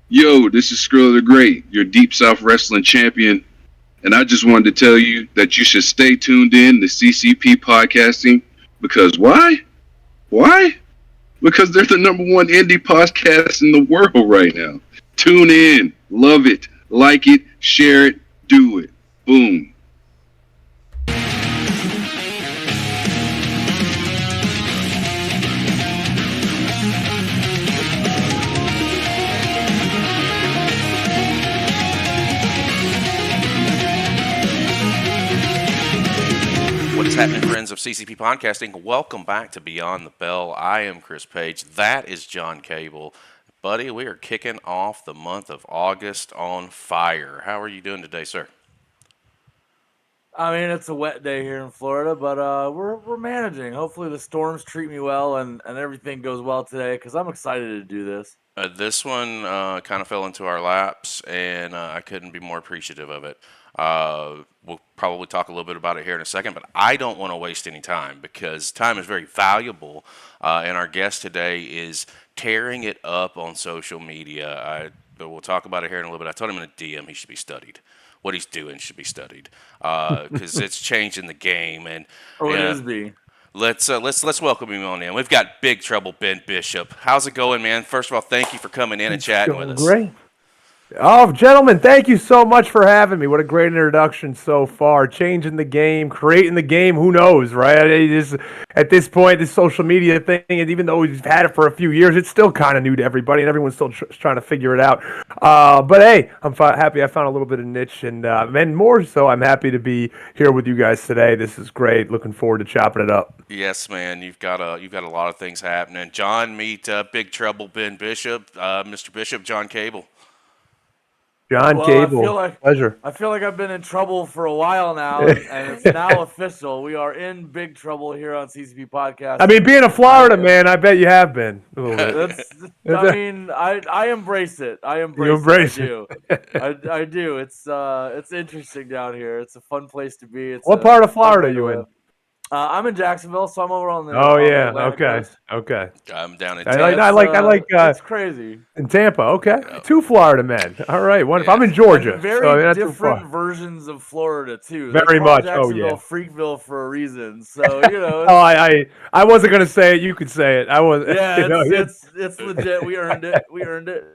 Yo, this is Skrilla the Great, your Deep South Wrestling champion. And I just wanted to tell you that you should stay tuned in to CCP Podcasting because why? Why? Because they're the number one indie podcast in the world right now. Tune in, love it, like it, share it, do it. Boom. What is happening, friends of CCP Podcasting? Welcome back to Beyond the Bell. I am Chris Page. That is John Cable. Buddy, we are kicking off the month of August on fire. How are you doing today, sir? I mean, it's a wet day here in Florida, but we're managing. Hopefully the storms treat me well and everything goes well today because I'm excited to do this. This one kind of fell into our laps, and I couldn't be more appreciative of it. We'll probably talk a little bit about it here in a second, but I don't want to waste any time because time is very valuable, and our guest today is tearing it up on social media. But we'll talk about it here in a little bit. I told him in a DM he should be studied. What he's doing should be studied because it's changing the game. And It is be. Let's welcome him on in. We've got Big Trouble Ben Bishop. How's it going, man? First of all, thank you for coming in and chatting with us. Great. Oh, gentlemen, thank you so much for having me. What a great introduction so far. Changing the game, creating the game, who knows, right? At this point, this social media thing, and even though we've had it for a few years, it's still kind of new to everybody, and everyone's still trying to figure it out. But hey, I'm happy I found a little bit of niche, and more so, I'm happy to be here with you guys today. This is great. Looking forward to chopping it up. Yes, man. You've got a lot of things happening. John, meet Big Trouble Ben Bishop, Mr. Bishop, John Cable. John Cable, pleasure. I feel like I've been in trouble for a while now, and it's now official. We are in big trouble here on CCP Podcast. I mean, being a Florida man, I bet you have been a little bit. I embrace it. I embrace it. I do. It's interesting down here. It's a fun place to be. What part of Florida are you in? I'm in Jacksonville, so I'm over on the. Oh yeah, Atlantic okay. I'm down in Tampa. I like. It's crazy. In Tampa, okay. Yeah. Two Florida men. All right. One. Yeah. I'm in Georgia. And very different versions of Florida too. Very much. Jacksonville, Freakville for a reason. So you know. I wasn't gonna say it. You could say it. I was. Yeah, it's legit. We earned it.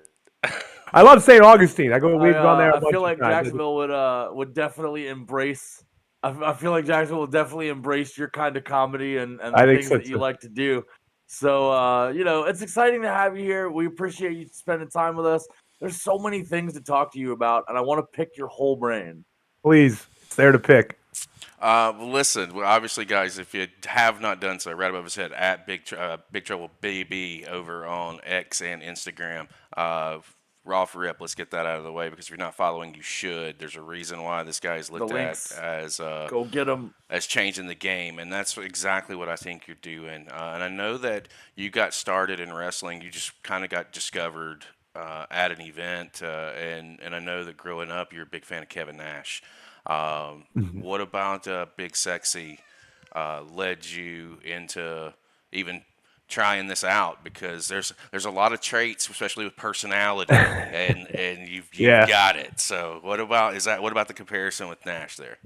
I love St. Augustine. We've gone there. I feel like Jacksonville would definitely embrace. I feel like Jacksonville will definitely embrace your kind of comedy and the things that you like to do. So, it's exciting to have you here. We appreciate you spending time with us. There's so many things to talk to you about, and I want to pick your whole brain. Please, it's there to pick. Listen, obviously, guys, if you have not done so, right above his head, at Big Trouble BB over on X and Instagram. Raw for Rip, let's get that out of the way because if you're not following, you should. There's a reason why this guy is looked at as go get him as changing the game, and that's exactly what I think you're doing. And I know that you got started in wrestling. You just kind of got discovered at an event, and I know that growing up, you're a big fan of Kevin Nash. What about Big Sexy led you into even trying this out, because there's a lot of traits, especially with personality, and you've got it. So what about the comparison with Nash there?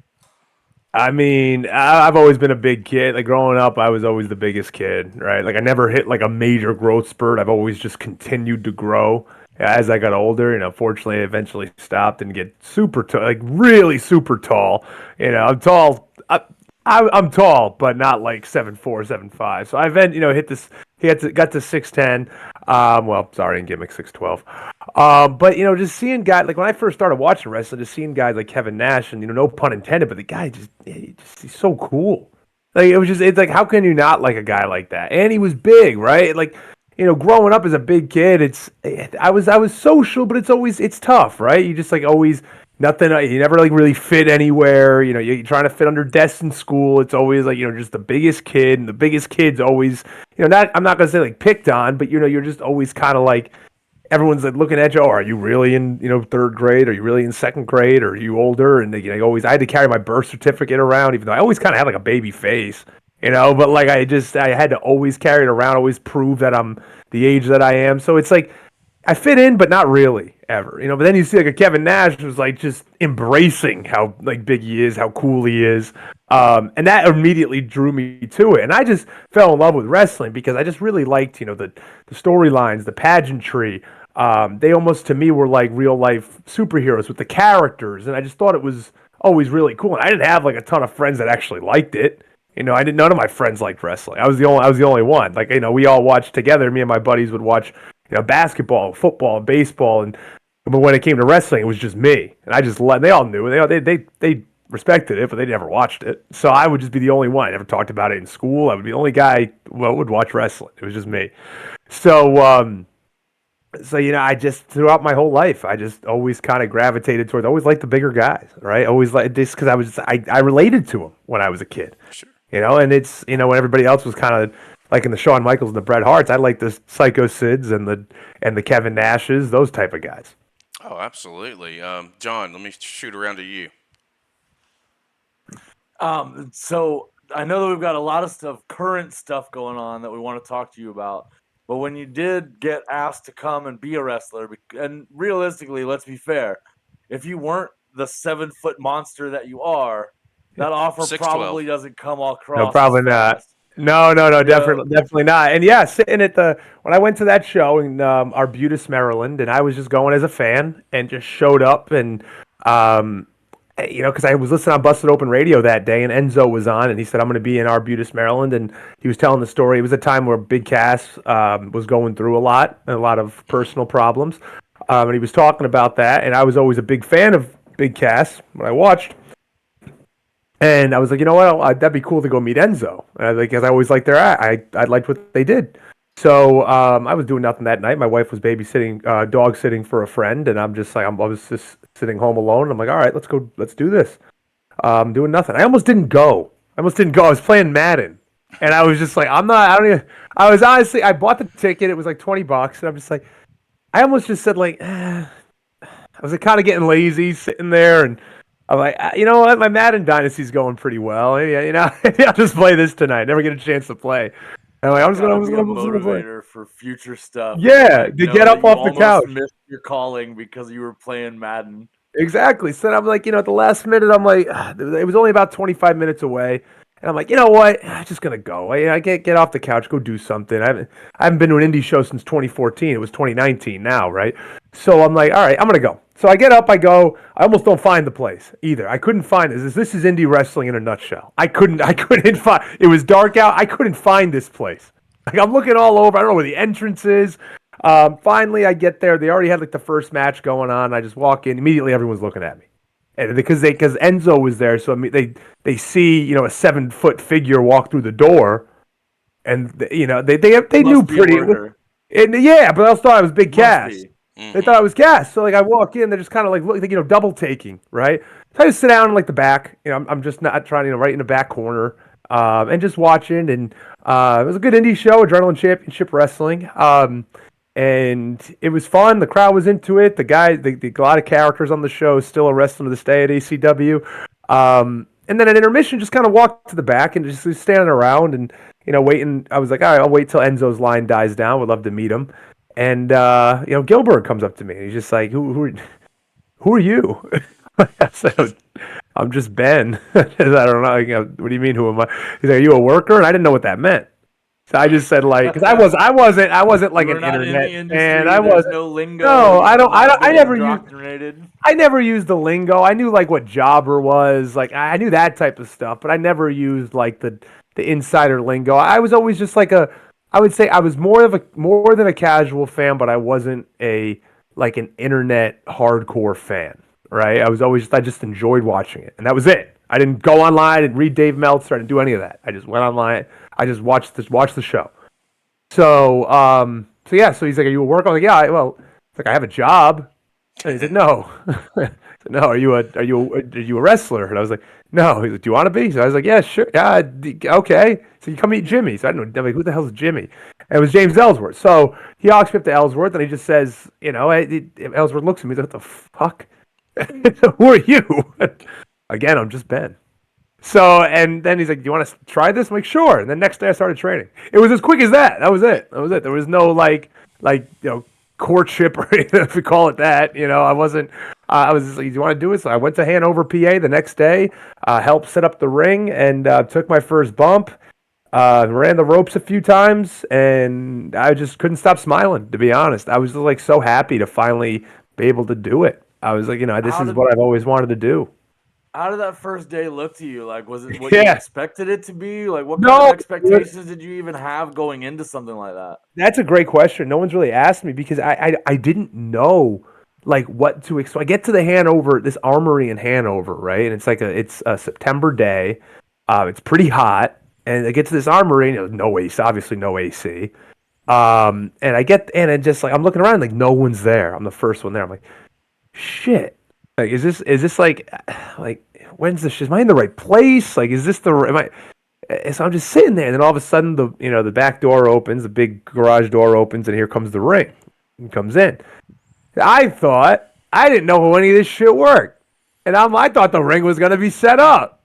I mean, I've always been a big kid. Like growing up, I was always the biggest kid, right? Like I never hit like a major growth spurt. I've always just continued to grow as I got older. Fortunately, I eventually stopped and get super tall, like really super tall. I'm tall. I'm tall, but not like 7'4", 7'5". So I then, hit this. Got to 6'10". Sorry, in gimmick 6'12". But just seeing guys like when I first started watching wrestling, just seeing guys like Kevin Nash, and no pun intended, but the guy he's so cool. Like it's like how can you not like a guy like that? And he was big, right? Like growing up as a big kid, I was social, but it's tough, right? You just like always. Nothing. You never like really fit anywhere. You're trying to fit under desks in school. It's always like just the biggest kid, and the biggest kid's always not. I'm not gonna say like picked on, but you're just always kind of like everyone's like looking at you. Oh, are you really in third grade? Are you really in second grade? Or are you older? And I had to carry my birth certificate around, even though I always kind of had like a baby face, But like I had to always carry it around, always prove that I'm the age that I am. So it's like I fit in, but not really. ever. But then you see like a Kevin Nash who's like just embracing how like big he is, how cool he is. And that immediately drew me to it. And I just fell in love with wrestling because I just really liked, the storylines, the pageantry. They almost to me were like real life superheroes with the characters. And I just thought it was always really cool. And I didn't have like a ton of friends that actually liked it. None of my friends liked wrestling. I was the only one. Like, we all watched together. Me and my buddies would watch, basketball, football, baseball, but when it came to wrestling, it was just me, and I just let. They all knew. They respected it, but they never watched it. So I would just be the only one. I never talked about it in school. I would be the only guy who would watch wrestling. It was just me. So, I just throughout my whole life, I just always kind of gravitated towards. Always liked the bigger guys, right? Always like this because I related to them when I was a kid. Sure. And it's when everybody else was kind of like in the Shawn Michaels and the Bret Harts. I like the Psycho Sids and the Kevin Nashes, those type of guys. Oh, absolutely. John, let me shoot around to you. So I know that we've got a lot of current stuff going on that we want to talk to you about. But when you did get asked to come and be a wrestler, and realistically, let's be fair, if you weren't the 7-foot monster that you are, that offer 6'12". probably doesn't come across. No, probably not. No, definitely not. And yeah, sitting when I went to that show in Arbutus, Maryland, and I was just going as a fan and just showed up and, because I was listening on Busted Open Radio that day and Enzo was on and he said, I'm going to be in Arbutus, Maryland. And he was telling the story. It was a time where Big Cass was going through a lot of personal problems. And he was talking about that. And I was always a big fan of Big Cass when I watched. And I was like, you know what? That'd be cool to go meet Enzo. Because I always liked I liked what they did. So I was doing nothing that night. My wife was babysitting, dog sitting for a friend, and I was just sitting home alone. I'm like, all right, let's do this. Doing nothing. I almost didn't go. I was playing Madden, and I was just like, I was honestly, I bought the ticket. It was like $20, and I'm just like, I almost just said like, I was like kind of getting lazy sitting there, and I'm like, you know what? My Madden Dynasty's going pretty well. Maybe I'll just play this tonight. Never get a chance to play. And I'm just gonna motivator for future stuff. Yeah, to get up off the couch. Missed your calling because you were playing Madden. Exactly. So I'm like, at the last minute, I'm like, it was only about 25 minutes away. And I'm like, you know what? I'm just going to go. I get off the couch, go do something. I haven't been to an indie show since 2014. It was 2019 now, right? So I'm like, all right, I'm going to go. So I get up, I go. I almost don't find the place either. I couldn't find it. This is indie wrestling in a nutshell. I couldn't find. It was dark out. I couldn't find this place. Like I'm looking all over. I don't know where the entrance is. Finally, I get there. They already had like the first match going on. I just walk in. Immediately, everyone's looking at me. And because Enzo was there, so they see a 7-foot figure walk through the door, and they knew pretty. And yeah, but I also thought I was Big Cass. Mm-hmm. They thought I was Cass. So like I walk in, they're just kind of like double taking, right? So I just sit down in like the back. I'm just not trying right in the back corner, and just watching. And it was a good indie show, Adrenaline Championship Wrestling. And it was fun. The crowd was into it. A lot of characters on the show still are wrestling to this day at ACW. And then at intermission, just kind of walked to the back and just standing around and, waiting. I was like, all right, I'll wait till Enzo's line dies down. Would love to meet him. And, GillBerg comes up to me. And he's just like, who are you? I said, I'm just Ben. I don't know. What do you mean, who am I? He's like, are you a worker? And I didn't know what that meant. So I just said like, because I wasn't like an internet, and I was no lingo. No, I never used the lingo. I knew like what jobber was, like I knew that type of stuff, but I never used like the insider lingo. I was always just like I would say I was more than a casual fan, but I wasn't an internet hardcore fan, right? I just enjoyed watching it, and that was it. I didn't go online and read Dave Meltzer. I didn't do any of that. I just went online. I just watched the show. So yeah. So he's like, "Are you a worker?" I was like, "Yeah." I have a job. And he said, "No." I said, "No. Are you a wrestler?" And I was like, "No." He's like, "Do you want to be?" So I was like, "Yeah, sure. Yeah, okay." So you come meet Jimmy. So I don't know. I'm like, who the hell is Jimmy? And it was James Ellsworth. So he walks me up to Ellsworth, and he just says, Ellsworth looks at me. He's like, "What the fuck? Who are you?" Again, I'm just Ben. So, and then he's like, do you want to try this? I'm like, sure. And then next day I started training. It was as quick as that. That was it. There was no courtship or anything, if we call it that. I wasn't. I was just like, "Do you want to do it?" So I went to Hanover, PA, the next day, helped set up the ring, and took my first bump. Ran the ropes a few times, and I just couldn't stop smiling. To be honest, I was just, like, so happy to finally be able to do it. I was like, this is what I've always wanted to do. How did that first day look to you? Like, was it what Yeah. you expected it to be? Like, what kind of expectations did you even have going into something like that? That's a great question. No one's really asked me because I didn't know like what to expect. I get to the Hanover, this armory in Hanover, right? And it's a September day. It's pretty hot, and I get to this armory, and no AC, obviously no AC. And it just like I'm looking around, like no one's there. I'm the first one there. I'm like, shit. Like, is this like when's this? Am I in the right place? Like, is this am I? So I'm just sitting there, and then all of a sudden, the back door opens, the big garage door opens, and here comes the ring. It comes in. I didn't know how any of this shit worked, and I thought the ring was gonna be set up.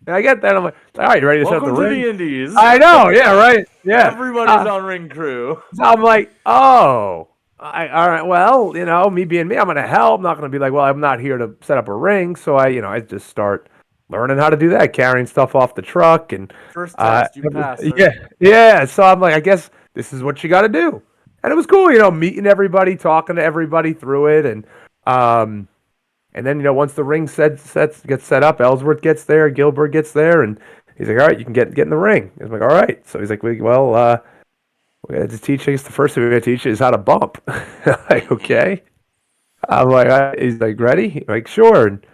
And I get that, I'm like, all right, you ready to set up the ring? Welcome to the Indies. I know, yeah, right, yeah. Everybody's on ring crew. So I'm like, oh, all right, well, me being me, I'm gonna help. I'm not gonna be like, well, I'm not here to set up a ring, so I just start learning how to do that, carrying stuff off the truck, and first test you passed. Yeah. So I'm like, I guess this is what you got to do, and it was cool, meeting everybody, talking to everybody through it, and then once the ring gets set up, Ellsworth gets there, GillBerg gets there, and he's like, all right, you can get in the ring. I'm like, all right. So he's like, well, we got to teach us. The first thing we got to teach you is how to bump. Like, okay. I'm like, he's like, ready? I'm like, sure. And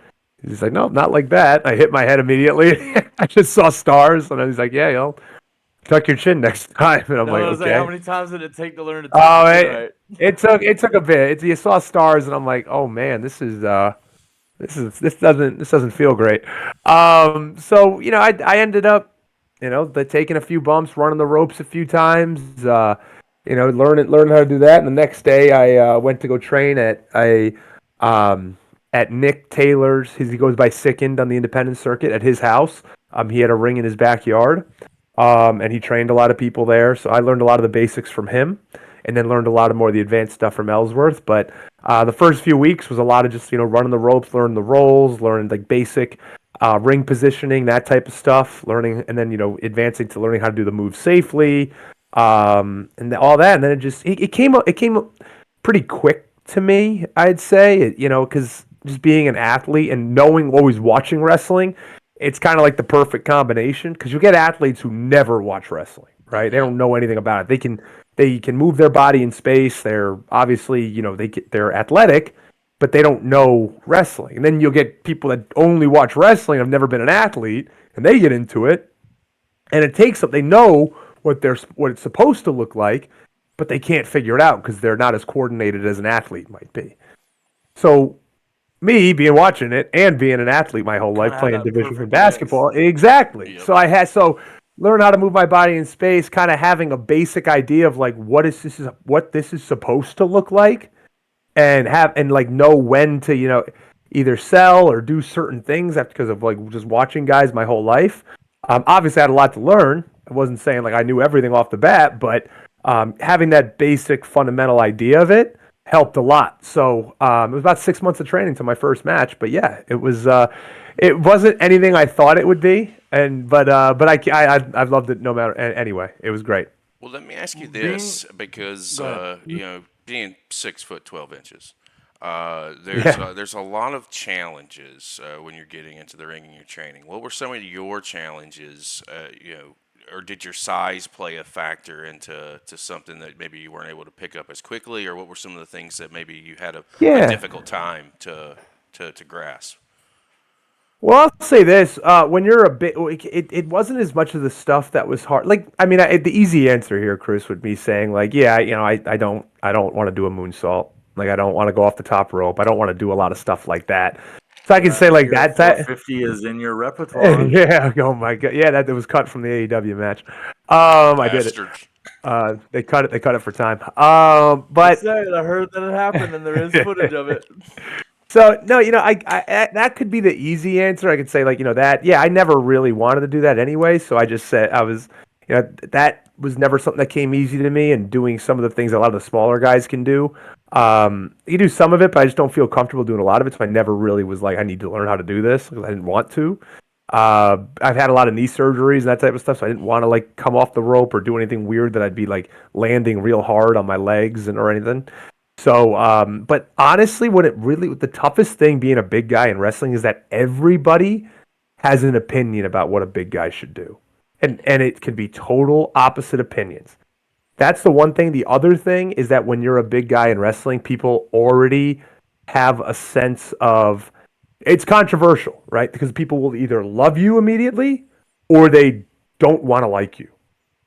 he's like, no, not like that. I hit my head immediately. I just saw stars, and he's like, yeah, tuck your chin next time. And I'm like, okay. How many times did it take to learn to tuck your chin right? It took a bit. You saw stars, and I'm like, oh man, this doesn't feel great. So I ended up, taking a few bumps, running the ropes a few times. Learning how to do that. And the next day, I went to go train at Nick Taylor's. He goes by Sickened on the independent circuit at his house. He had a ring in his backyard, and he trained a lot of people there. So I learned a lot of the basics from him, and then learned a lot of more of the advanced stuff from Ellsworth. But the first few weeks was a lot of just running the ropes, learning the rolls, learning like basic ring positioning, that type of stuff. Learning, and then advancing to learning how to do the move safely, and all that. And then it came up pretty quick to me, I'd say. Because just being an athlete and always watching wrestling, it's kind of like the perfect combination, because you get athletes who never watch wrestling, right? They don't know anything about it. They can move their body in space. They're obviously, they're athletic, but they don't know wrestling. And then you'll get people that only watch wrestling, have never been an athlete, and they get into it, and it takes them. They know what it's supposed to look like, but they can't figure it out because they're not as coordinated as an athlete might be. So me watching it and being an athlete my whole life, playing Division III basketball, exactly. Yep. So learn how to move my body in space, kind of having a basic idea of like what this is supposed to look like, and know when to either sell or do certain things because of like just watching guys my whole life. Obviously, I had a lot to learn. I wasn't saying like I knew everything off the bat, but having that basic fundamental idea of it helped a lot. So it was about 6 months of training to my first match. But yeah, it was. It wasn't anything I thought it would be, but I've loved it no matter. Anyway, it was great. Well, let me ask you this, because being 6 foot 12 inches, there's a lot of challenges when you're getting into the ring and you're training. What were some of your challenges? Or did your size play a factor into something that maybe you weren't able to pick up as quickly, or what were some of the things that maybe you had a difficult time to grasp? Well, I'll say this: when you're a bit, it wasn't as much of the stuff that was hard. Like, I mean, the easy answer here, Chris, would be saying like, yeah, I don't want to do a moonsault. Like, I don't want to go off the top rope. I don't want to do a lot of stuff like that. So I can say like that. 450 is in your repertoire. Yeah. Oh my god. Yeah, that was cut from the AEW match. I did it. They cut it for time. But I heard that it happened, and there is footage of it. So no, I that could be the easy answer. I could say like, that. Yeah, I never really wanted to do that anyway. So I just said I was, that was never something that came easy to me, and doing some of the things a lot of the smaller guys can do. You do some of it, but I just don't feel comfortable doing a lot of it. So I never really was like, I need to learn how to do this because I didn't want to. I've had a lot of knee surgeries and that type of stuff, so I didn't want to like come off the rope or do anything weird that I'd be like landing real hard on my legs or anything. So, but honestly, the toughest thing being a big guy in wrestling is that everybody has an opinion about what a big guy should do. And it can be total opposite opinions. That's the one thing. The other thing is that when you're a big guy in wrestling, people already have a sense of, it's controversial, right? Because people will either love you immediately or they don't want to like you.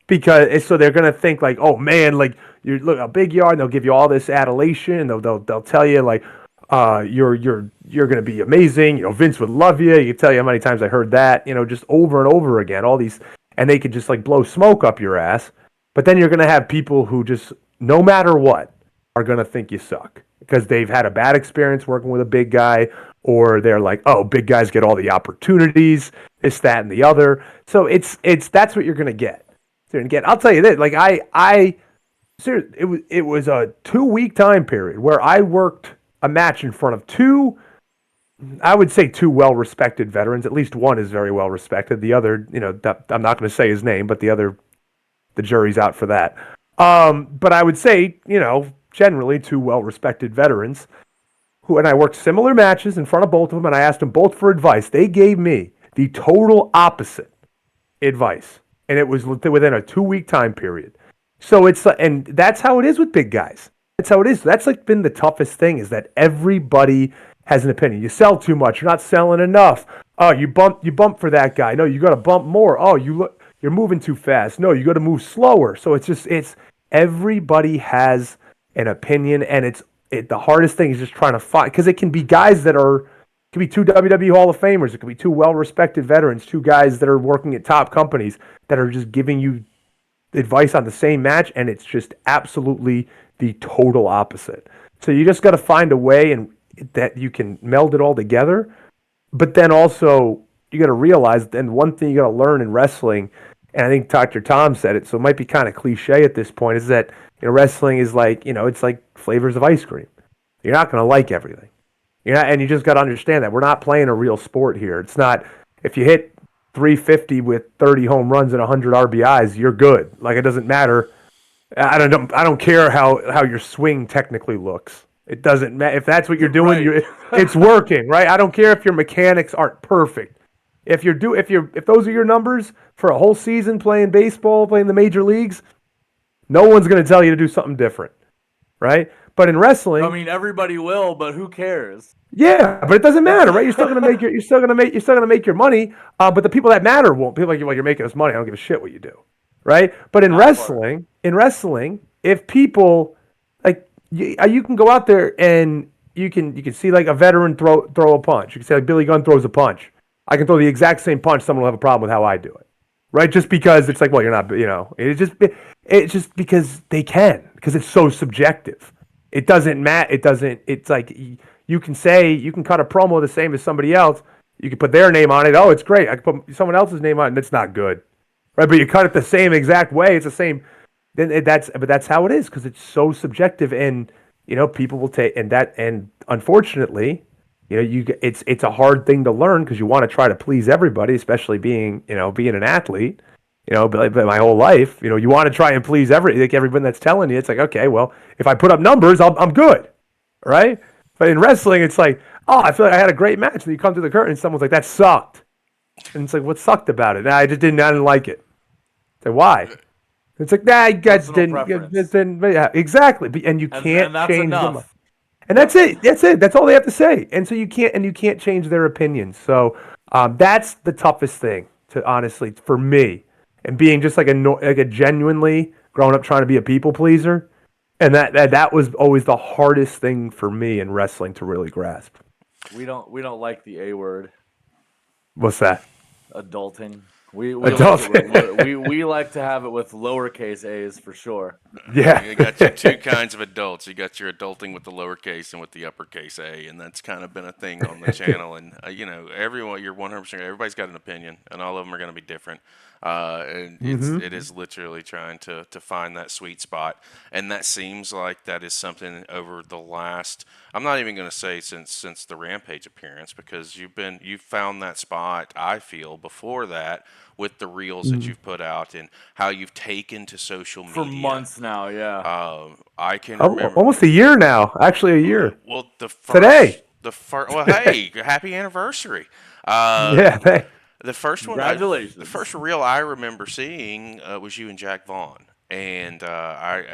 Because so they're gonna think like, oh man, like you look how big you are, and they'll give you all this adulation, and they'll tell you like, you're gonna be amazing. You know, Vince would love you. You can tell you how many times I heard that. You know, just over and over again, all these, and they could just like blow smoke up your ass. But then you're gonna have people who just, no matter what, are gonna think you suck because they've had a bad experience working with a big guy, or they're like, oh, big guys get all the opportunities, this, that, and the other. So it's that's what you're gonna get. And again, I'll tell you this: like seriously, it was a 2-week time period where I worked a match in front of two well-respected veterans. At least one is very well-respected. The other, you know, I'm not going to say his name, but the other, the jury's out for that. But I would say, you know, generally 2 well-respected veterans and I worked similar matches in front of both of them, and I asked them both for advice. They gave me the total opposite advice. And it was within a 2-week time period. So and that's how it is with big guys. That's how it is. That's like been the toughest thing, is that everybody has an opinion. You sell too much. You're not selling enough. Oh, you bump for that guy. No, you got to bump more. Oh, you're moving too fast. No, you got to move slower. So it's everybody has an opinion, and the hardest thing is just trying to find, because it can be guys that are. It could be 2 WWE Hall of Famers. It could be 2 well-respected veterans, 2 guys that are working at top companies that are just giving you advice on the same match, and it's just absolutely the total opposite. So you just got to find a way that you can meld it all together. But then also you got to realize, and one thing you got to learn in wrestling, and I think Dr. Tom said it, so it might be kind of cliche at this point, is that, you know, wrestling is like, you know, it's like flavors of ice cream. You're not going to like everything. And you just got to understand that we're not playing a real sport here. It's not, if you hit 350 with 30 home runs and 100 RBIs, you're good. Like, it doesn't matter. I don't care how your swing technically looks. It doesn't matter if that's what you're doing. Right. It's working, right? I don't care if your mechanics aren't perfect. If those are your numbers for a whole season playing baseball, playing the major leagues, no one's going to tell you to do something different, right? But in wrestling, I mean, everybody will, but who cares? Yeah, but it doesn't matter, right? You're still gonna make your money. But the people that matter won't. People like, well, you're making us money. I don't give a shit what you do, right? But in wrestling, if people like you can go out there and you can see like a veteran throw a punch. You can say like Billy Gunn throws a punch. I can throw the exact same punch. Someone will have a problem with how I do it, right? Just because it's like, well, you're not, you know, it's just because they can, because it's so subjective. It doesn't matter. It's like you can cut a promo the same as somebody else. You can put their name on it. Oh, it's great. I can put someone else's name on it, and it's not good, right? But you cut it the same exact way. It's the same. But that's how it is, because it's so subjective, and you know, people will take, and unfortunately, you know, it's a hard thing to learn, because you want to try to please everybody, especially being an athlete. You know, but my whole life, you know, you want to try and please everyone that's telling you. It's like, okay, well, if I put up numbers, I'm good, right? But in wrestling, it's like, oh, I feel like I had a great match. And you come to the curtain, and someone's like, that sucked. And it's like, what sucked about it? I didn't like it. It's like, why? It's like, nah, you guys didn't. Yeah, exactly. And you can't change them. And that's it. That's all they have to say. And so you can't change their opinions. So that's the toughest thing, honestly, for me. And being just like a genuinely growing up trying to be a people pleaser, and that was always the hardest thing for me in wrestling to really grasp. We don't like the A word. What's that? Adulting. Adulting. We like to have it with lowercase a's for sure. Yeah. You got your two kinds of adults. You got your adulting with the lowercase and with the uppercase A, and that's kind of been a thing on the channel. And everyone, you're 100%. Everybody's got an opinion, and all of them are going to be different. And it is literally trying to find that sweet spot, and that seems like that is something over the last. I'm not even going to say since the Rampage appearance, because you've found that spot. I feel before that with the reels that you've put out and how you've taken to social media for months now. Yeah, I can remember Almost a year now. Actually, a year. well Today. Well, hey, happy anniversary. Yeah. Thanks. The first one, congratulations. the first reel I remember seeing was you and Jack Vaughn, and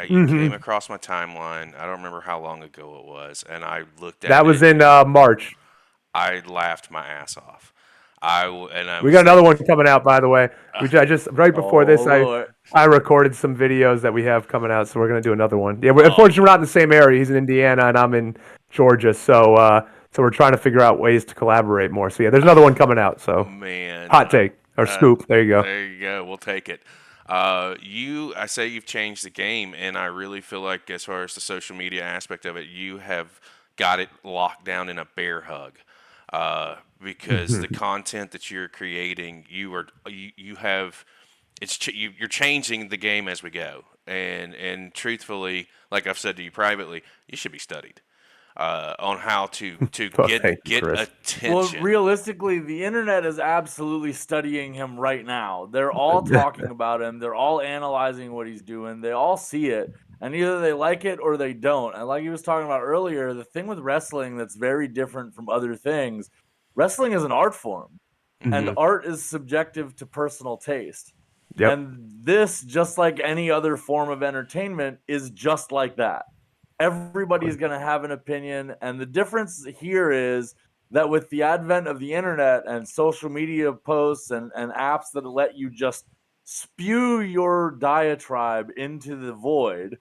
you came across my timeline. I don't remember how long ago it was, and I looked at That it. was in March. I laughed my ass off. We got another one coming out, by the way. I just right before this, I recorded some videos that we have coming out, so we're gonna do another one. Yeah, unfortunately, we're not in the same area. He's in Indiana, and I'm in Georgia, so we're trying to figure out ways to collaborate more. So yeah, there's another one coming out. So man, hot take or scoop. There you go. There you go. We'll take it. I say you've changed the game, and I really feel like as far as the social media aspect of it, you have got it locked down in a bear hug. Because the content that you're creating, you're changing the game as we go, and truthfully, like I've said to you privately, you should be studied on how to get attention. Well, realistically, the internet is absolutely studying him right now. They're all talking about him. They're all analyzing what he's doing. They all see it, and either they like it or they don't. And like he was talking about earlier, the thing with wrestling that's very different from other things, wrestling is an art form, and art is subjective to personal taste. Yep. And this, just like any other form of entertainment, is just like that. Everybody's going to have an opinion, and the difference here is that with the advent of the internet and social media posts and apps that let you just spew your diatribe into the void,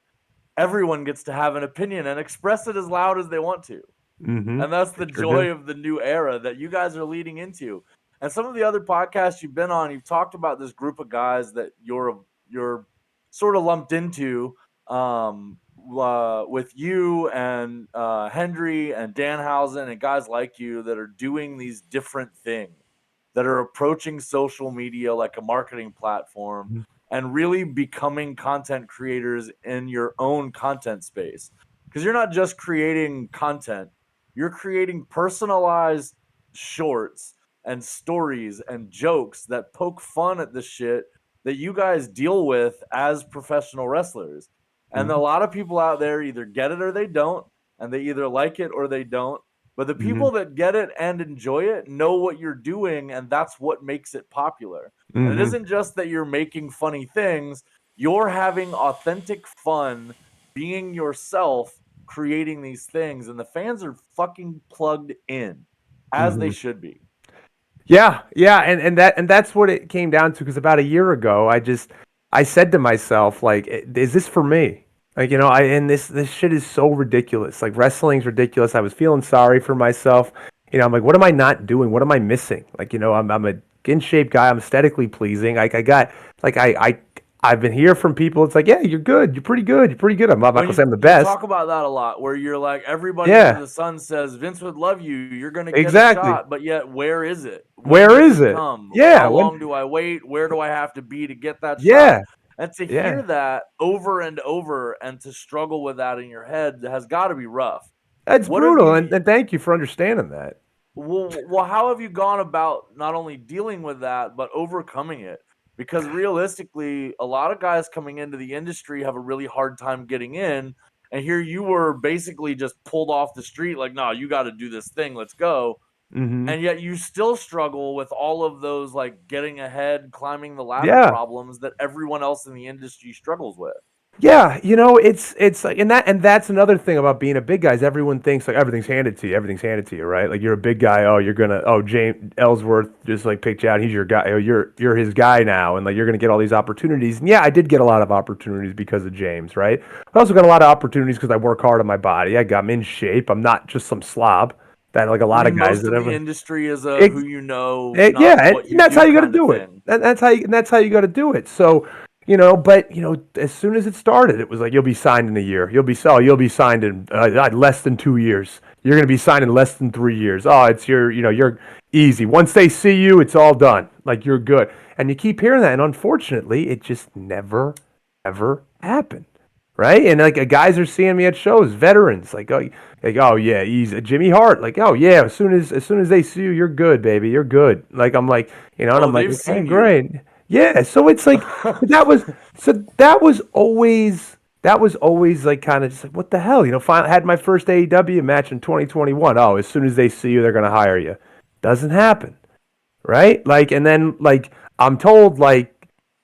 everyone gets to have an opinion and express it as loud as they want to. And that's the joy of the new era that you guys are leading into. And some of the other podcasts you've been on, you've talked about this group of guys that you're sort of lumped into with you and Hendry and Danhausen and guys like you that are doing these different things, that are approaching social media like a marketing platform and really becoming content creators in your own content space. Because you're not just creating content, you're creating personalized shorts and stories and jokes that poke fun at the shit that you guys deal with as professional wrestlers. And a lot of people out there either get it or they don't, and they either like it or they don't. But the people that get it and enjoy it know what you're doing, and that's what makes it popular. And it isn't just that you're making funny things, you're having authentic fun being yourself, creating these things, and the fans are fucking plugged in, as they should be. Yeah, and that's what it came down to. Because about a year ago, I said to myself, like, is this for me? Like, and this shit is so ridiculous. Like, wrestling's ridiculous. I was feeling sorry for myself. I'm like, what am I not doing? What am I missing? Like, I'm a in shape guy. I'm aesthetically pleasing. I've been hearing from people. It's like, yeah, you're good. You're pretty good. You're pretty good. I'm not going to say I'm the best. You talk about that a lot, where you're like, everybody under the sun says Vince would love you. You're going to get a shot, but yet, where is it? Where is it? Yeah. How long do I wait? Where do I have to be to get that shot? And to hear that over and over and to struggle with that in your head has got to be rough. That's brutal, and thank you for understanding that. Well, how have you gone about not only dealing with that, but overcoming it? Because realistically, a lot of guys coming into the industry have a really hard time getting in. And here you were basically just pulled off the street like, no, you got to do this thing. Let's go. And yet you still struggle with all of those, like, getting ahead, climbing the ladder problems that everyone else in the industry struggles with. Yeah, it's like, and that's another thing about being a big guy is everyone thinks like everything's handed to you, right? Like, you're a big guy, James Ellsworth just like picked you out, he's your guy, you're his guy now, and like you're gonna get all these opportunities. And yeah, I did get a lot of opportunities because of James, right? I also got a lot of opportunities because I work hard on my body. I'm in shape. I'm not just some slob that like a lot of guys that the industry is who and that's how you got to do it. That's how you got to do it. So But as soon as it started, it was like you'll be signed in a year. You'll be signed in less than 2 years. You're going to be signed in less than 3 years. Oh, it's you're easy. Once they see you, it's all done. Like you're good. And you keep hearing that, and unfortunately, it just never ever happened. Right? And like guys are seeing me at shows, veterans, oh yeah, easy. Jimmy Hart, like, oh yeah, as soon as they see you, you're good, baby, you're good. Like I'm like, and I'm like, okay, great. Yeah, so it's like that was always like kind of just like what the hell, finally had my first AEW match in 2021. Oh, as soon as they see you, they're gonna hire you. Doesn't happen, right? Like, and then like I'm told like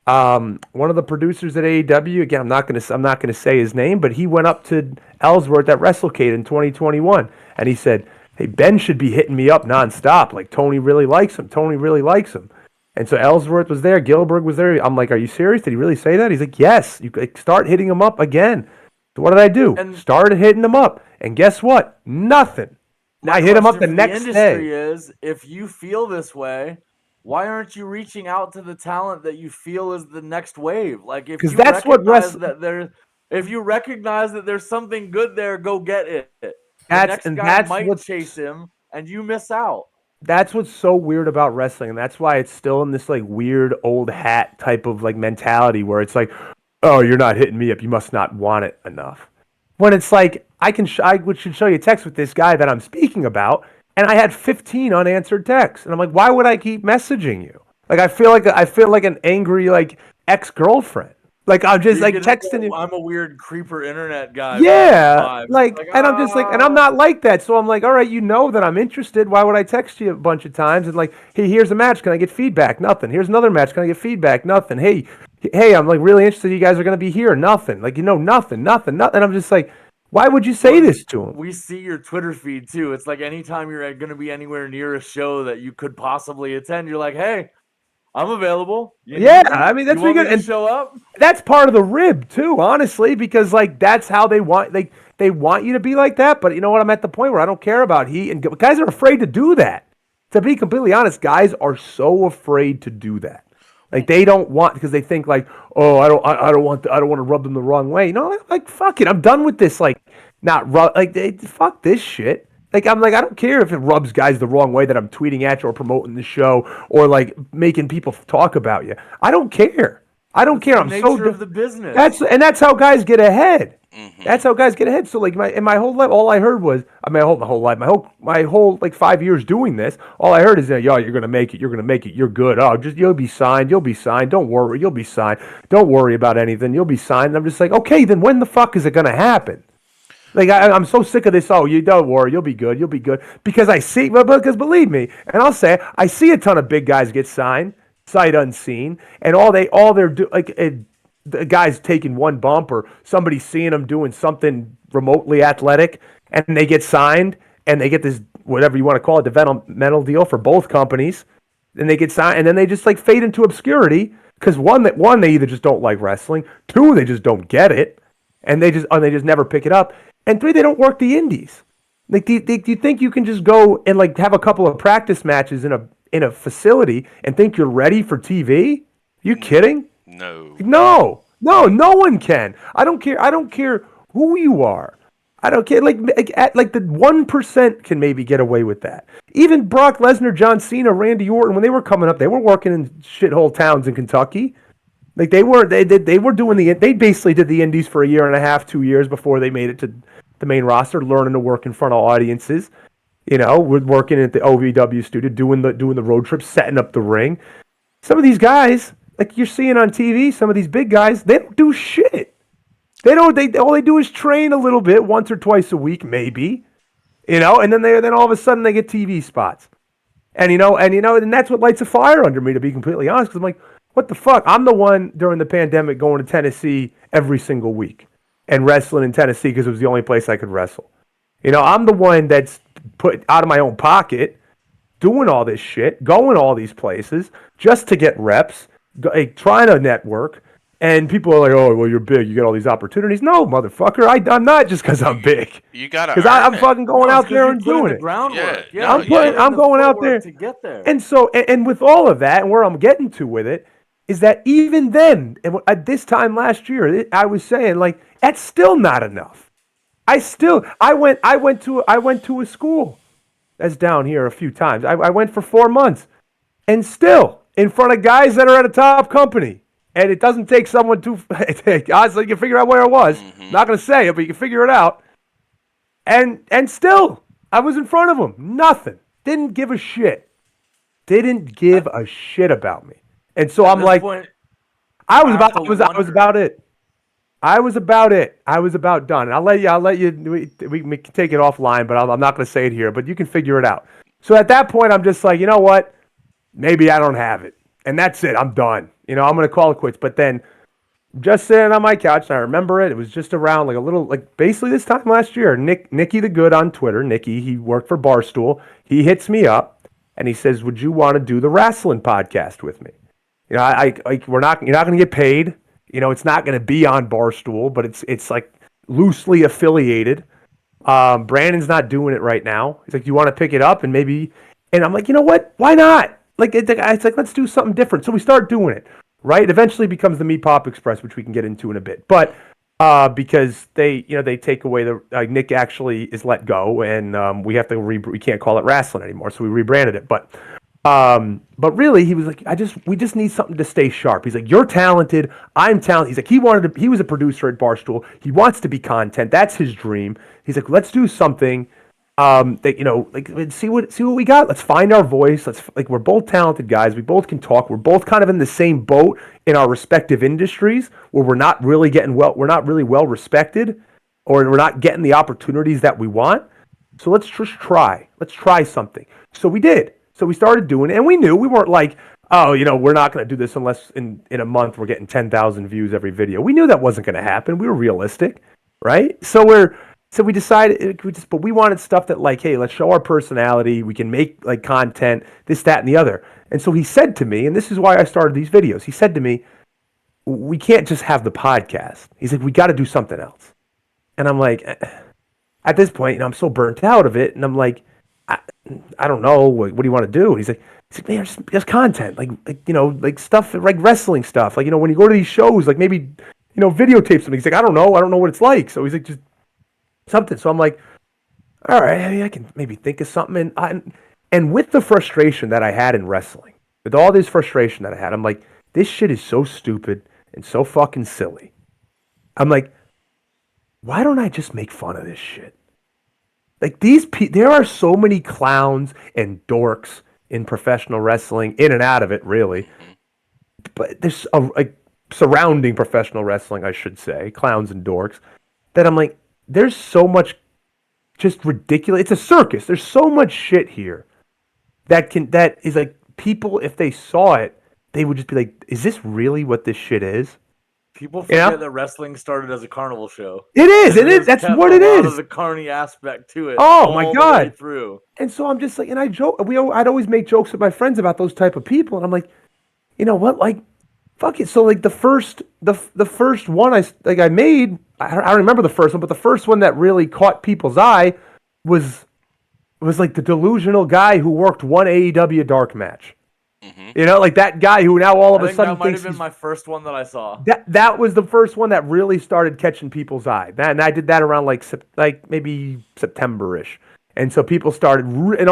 one of the producers at AEW, again, I'm not gonna say his name, but he went up to Ellsworth at WrestleCade in 2021, and he said, "Hey, Ben should be hitting me up nonstop. Like Tony really likes him. Tony really likes him." And so Ellsworth was there, GillBerg was there. I'm like, "Are you serious? Did he really say that?" He's like, "Yes. You start hitting him up again." So what did I do? Started hitting him up, and guess what? Nothing. I hit him up the next day. The industry is, if you feel this way, why aren't you reaching out to the talent that you feel is the next wave? Like if you if you recognize that there's something good there, go get it. The next guy might chase him, and you miss out. That's what's so weird about wrestling, and that's why it's still in this like weird old hat type of like mentality where it's like, oh, you're not hitting me up, you must not want it enough. When it's like I should show you a text with this guy that I'm speaking about. And I had 15 unanswered texts, and I'm like, why would I keep messaging you? Like I feel like an angry like ex-girlfriend. Like I'm just like texting you. I'm a weird creeper internet guy. Yeah, and I'm just like, and I'm not like that. So I'm like, all right, that I'm interested. Why would I text you a bunch of times? And like, hey, here's a match. Can I get feedback? Nothing. Here's another match. Can I get feedback? Nothing. Hey, I'm like really interested. You guys are gonna be here. Nothing. Like nothing. And I'm just like. Why would you say this to him? We see your Twitter feed too. It's like anytime you're going to be anywhere near a show that you could possibly attend, you're like, "Hey, I'm available." I mean that's pretty good. And show up. That's part of the rib too, honestly, because like that's how they want. They want you to be like that. But you know what? I'm at the point where I don't care about heat, and guys are afraid to do that. To be completely honest, guys are so afraid to do that. Like they don't want because they think like, oh, I don't want to rub them the wrong way. Like fuck it, I'm done with this. Like not rub fuck this shit. Like I'm like I don't care if it rubs guys the wrong way that I'm tweeting at you or promoting the show or like making people talk about you. I don't care. I'm so of the business. That's how guys get ahead. Mm-hmm. That's how guys get ahead. So like my whole life, all I heard was my whole like 5 years doing this. All I heard is you're gonna make it. You're good. Oh, you'll be signed. Don't worry. You'll be signed. Don't worry about anything. You'll be signed. And I'm just like, okay, then when the fuck is it gonna happen? Like I'm so sick of this. Oh, you don't worry. You'll be good. Because I see. Because believe me, and I'll say I see a ton of big guys get signed, sight unseen, and all they're do like. The guy's taking one bump or somebody seeing him doing something remotely athletic and they get signed and they get this, whatever you want to call it, developmental deal for both companies. And they get signed and then they just like fade into obscurity because one, they either just don't like wrestling. Two, they just don't get it. And they just never pick it up. And three, they don't work the indies. Like, do you think you can just go and like have a couple of practice matches in a facility and think you're ready for TV? You kidding? No one can. I don't care who you are. I don't care. Like the 1% can maybe get away with that. Even Brock Lesnar, John Cena, Randy Orton, when they were coming up, they were working in shithole towns in Kentucky. Like they basically did the indies for a year and a half, 2 years before they made it to the main roster, learning to work in front of audiences. We're working at the OVW studio, doing the road trip, setting up the ring. Some of these guys, like you're seeing on TV, some of these big guys, they don't do shit. All they do is train a little bit once or twice a week, maybe, and then all of a sudden they get TV spots, and that's what lights a fire under me, to be completely honest. Because I'm like, what the fuck? I'm the one during the pandemic going to Tennessee every single week and wrestling in Tennessee because it was the only place I could wrestle. I'm the one that's put out of my own pocket, doing all this shit, going all these places just to get reps. Trying to network, and people are like, "Oh, well, you're big. You get all these opportunities." No, motherfucker, I'm not just because I'm big. You gotta because I'm fucking going out there and doing it. Groundwork. I'm going out there to get there. And so, and with all of that, and where I'm getting to with it, is that even then, and at this time last year, I was saying like that's still not enough. I went to a school that's down here a few times. I went for 4 months, and still in front of guys that are at a top company, and it doesn't take someone to honestly you can figure out where I was. Mm-hmm. Not gonna say it, but you can figure it out. And still, I was in front of them. Nothing. Didn't give a shit. Didn't give a shit about me. And so I'm like, I was about it. I was about done. And I'll let you. We can take it offline, but I'm not going to say it here. But you can figure it out. So at that point, I'm just like, you know what? Maybe I don't have it, and that's it. I'm done. I'm going to call it quits. But then, just sitting on my couch, and I remember it. It was just around basically this time last year. Nicky the Good on Twitter. Nicky, he worked for Barstool. He hits me up and he says, "Would you want to do the wrestling podcast with me?" You're not going to get paid. It's not going to be on Barstool, but it's like loosely affiliated. Brandon's not doing it right now. He's like, "Do you want to pick it up?" And I'm like, you know what? Why not? It's like, let's do something different. So we start doing it. Right? It eventually becomes the Meat Pop Express, which we can get into in a bit. But because they take away Nick actually is let go, and we have to we can't call it wrestling anymore, so we rebranded it. But really, he was like, we just need something to stay sharp. He's like, you're talented, I'm talented. He's like, he was a producer at Barstool. He wants to be content. That's his dream. He's like, let's do something. That see what we got. Let's find our voice. We're both talented guys. We both can talk. We're both kind of in the same boat in our respective industries where we're not really well respected, or we're not getting the opportunities that we want. So let's just try. Let's try something. So we did. So we started doing it, and we knew we weren't like, oh, we're not going to do this unless in a month we're getting 10,000 views every video. We knew that wasn't going to happen. We were realistic, right? So we decided, but we wanted stuff that hey, let's show our personality. We can make content, this, that, and the other. And so he said to me, and this is why I started these videos. He said to me, we can't just have the podcast. He's like, we got to do something else. And I'm like, at this point, I'm so burnt out of it. And I'm like, I don't know. What do you want to do? And he's like, man, just content, like stuff, like wrestling stuff. When you go to these shows, maybe, videotape something. He's like, I don't know what it's like. So he's like, just something. So I'm like, all right, I can maybe think of something. And with the frustration that I had in wrestling, with all this frustration that I had, I'm like, this shit is so stupid and so fucking silly. I'm like, why don't I just make fun of this shit? There are so many clowns and dorks in professional wrestling, in and out of it, really. But there's surrounding professional wrestling, I should say, clowns and dorks, that I'm like, there's so much just ridiculous. It's a circus. There's so much shit here that is like, people, if they saw it, they would just be like, is this really what this shit is? People forget that wrestling started as a carnival show. It is. That's what it is. There's a carny aspect to it. Oh my god! Through. And so I'm just like, and I'd always make jokes with my friends about those type of people, and I'm like, you know what? Fuck it. So the first one I made, I don't remember the first one, but the first one that really caught people's eye was the delusional guy who worked one AEW dark match. Mm-hmm. That guy who now all of a sudden that might have been my first one that I saw. That was the first one that really started catching people's eye. And I did that around maybe September-ish. And so people started, and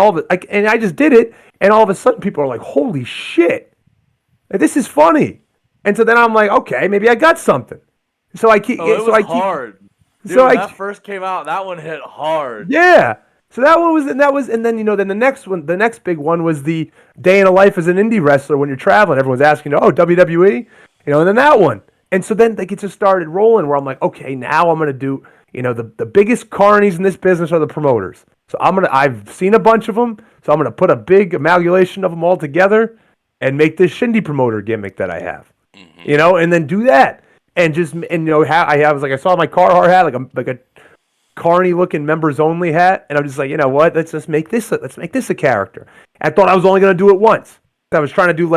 and I just did it, and all of a sudden people are like, holy shit, this is funny. And so then I'm like, okay, maybe I got something. So I keep. It was hard. Dude, when that first came out, that one hit hard. Yeah. So that one was, and then then the next big one was the day in a life as an indie wrestler when you're traveling. Everyone's asking, oh, WWE, and then that one. And so then it just started rolling where I'm like, okay, now I'm gonna do, the biggest carnies in this business are the promoters. So I've seen a bunch of them, so I'm gonna put a big amalgamation of them all together and make this shindy promoter gimmick that I have, and then do that, and I saw my Carhartt hat like a carny looking members only hat, and I'm just like, you know what? Let's make this a character. I thought I was only gonna do it once. I was trying to do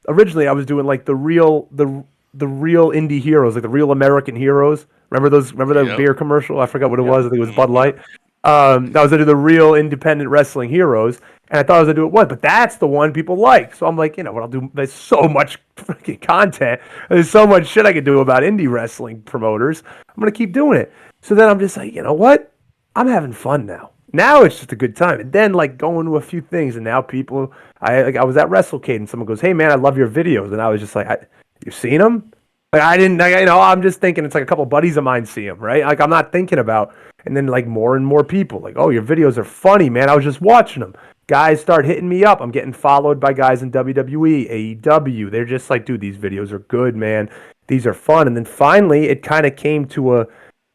originally I was doing the real indie heroes, the real American heroes. Remember the beer commercial? I forgot what it was. I think it was Bud Light. I was going to do the Real Independent Wrestling Heroes, and I thought I was going to do it once, but that's the one people like. So I'm like, you know what, I'll do. There's so much freaking content. There's so much shit I could do about indie wrestling promoters. I'm going to keep doing it. So then I'm just like, you know what? I'm having fun now. Now it's just a good time. And then like going to a few things, and now people, I was at WrestleCade, and someone goes, "Hey man, I love your videos," and I was just like, "You've seen them?" Like I didn't, like, you know, I'm just thinking it's like a couple buddies of mine see them, right? Like I'm not thinking about, and then like more and more people, like, "Oh, your videos are funny, man. I was just watching them." Guys start hitting me up. I'm getting followed by guys in WWE, AEW. They're just like, "Dude, these videos are good, man. These are fun." And then finally, it kind of came to a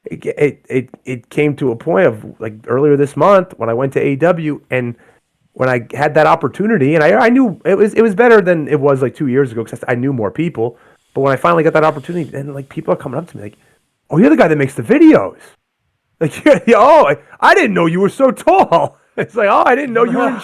it came to a point of like earlier this month when I went to AEW, and when I had that opportunity, and I knew it was better than it was like 2 years ago because I knew more people. But when I finally got that opportunity, then like people are coming up to me like, "Oh, you're the guy that makes the videos." Like, "Oh, I didn't know you were so tall." It's like, "Oh, I didn't know you were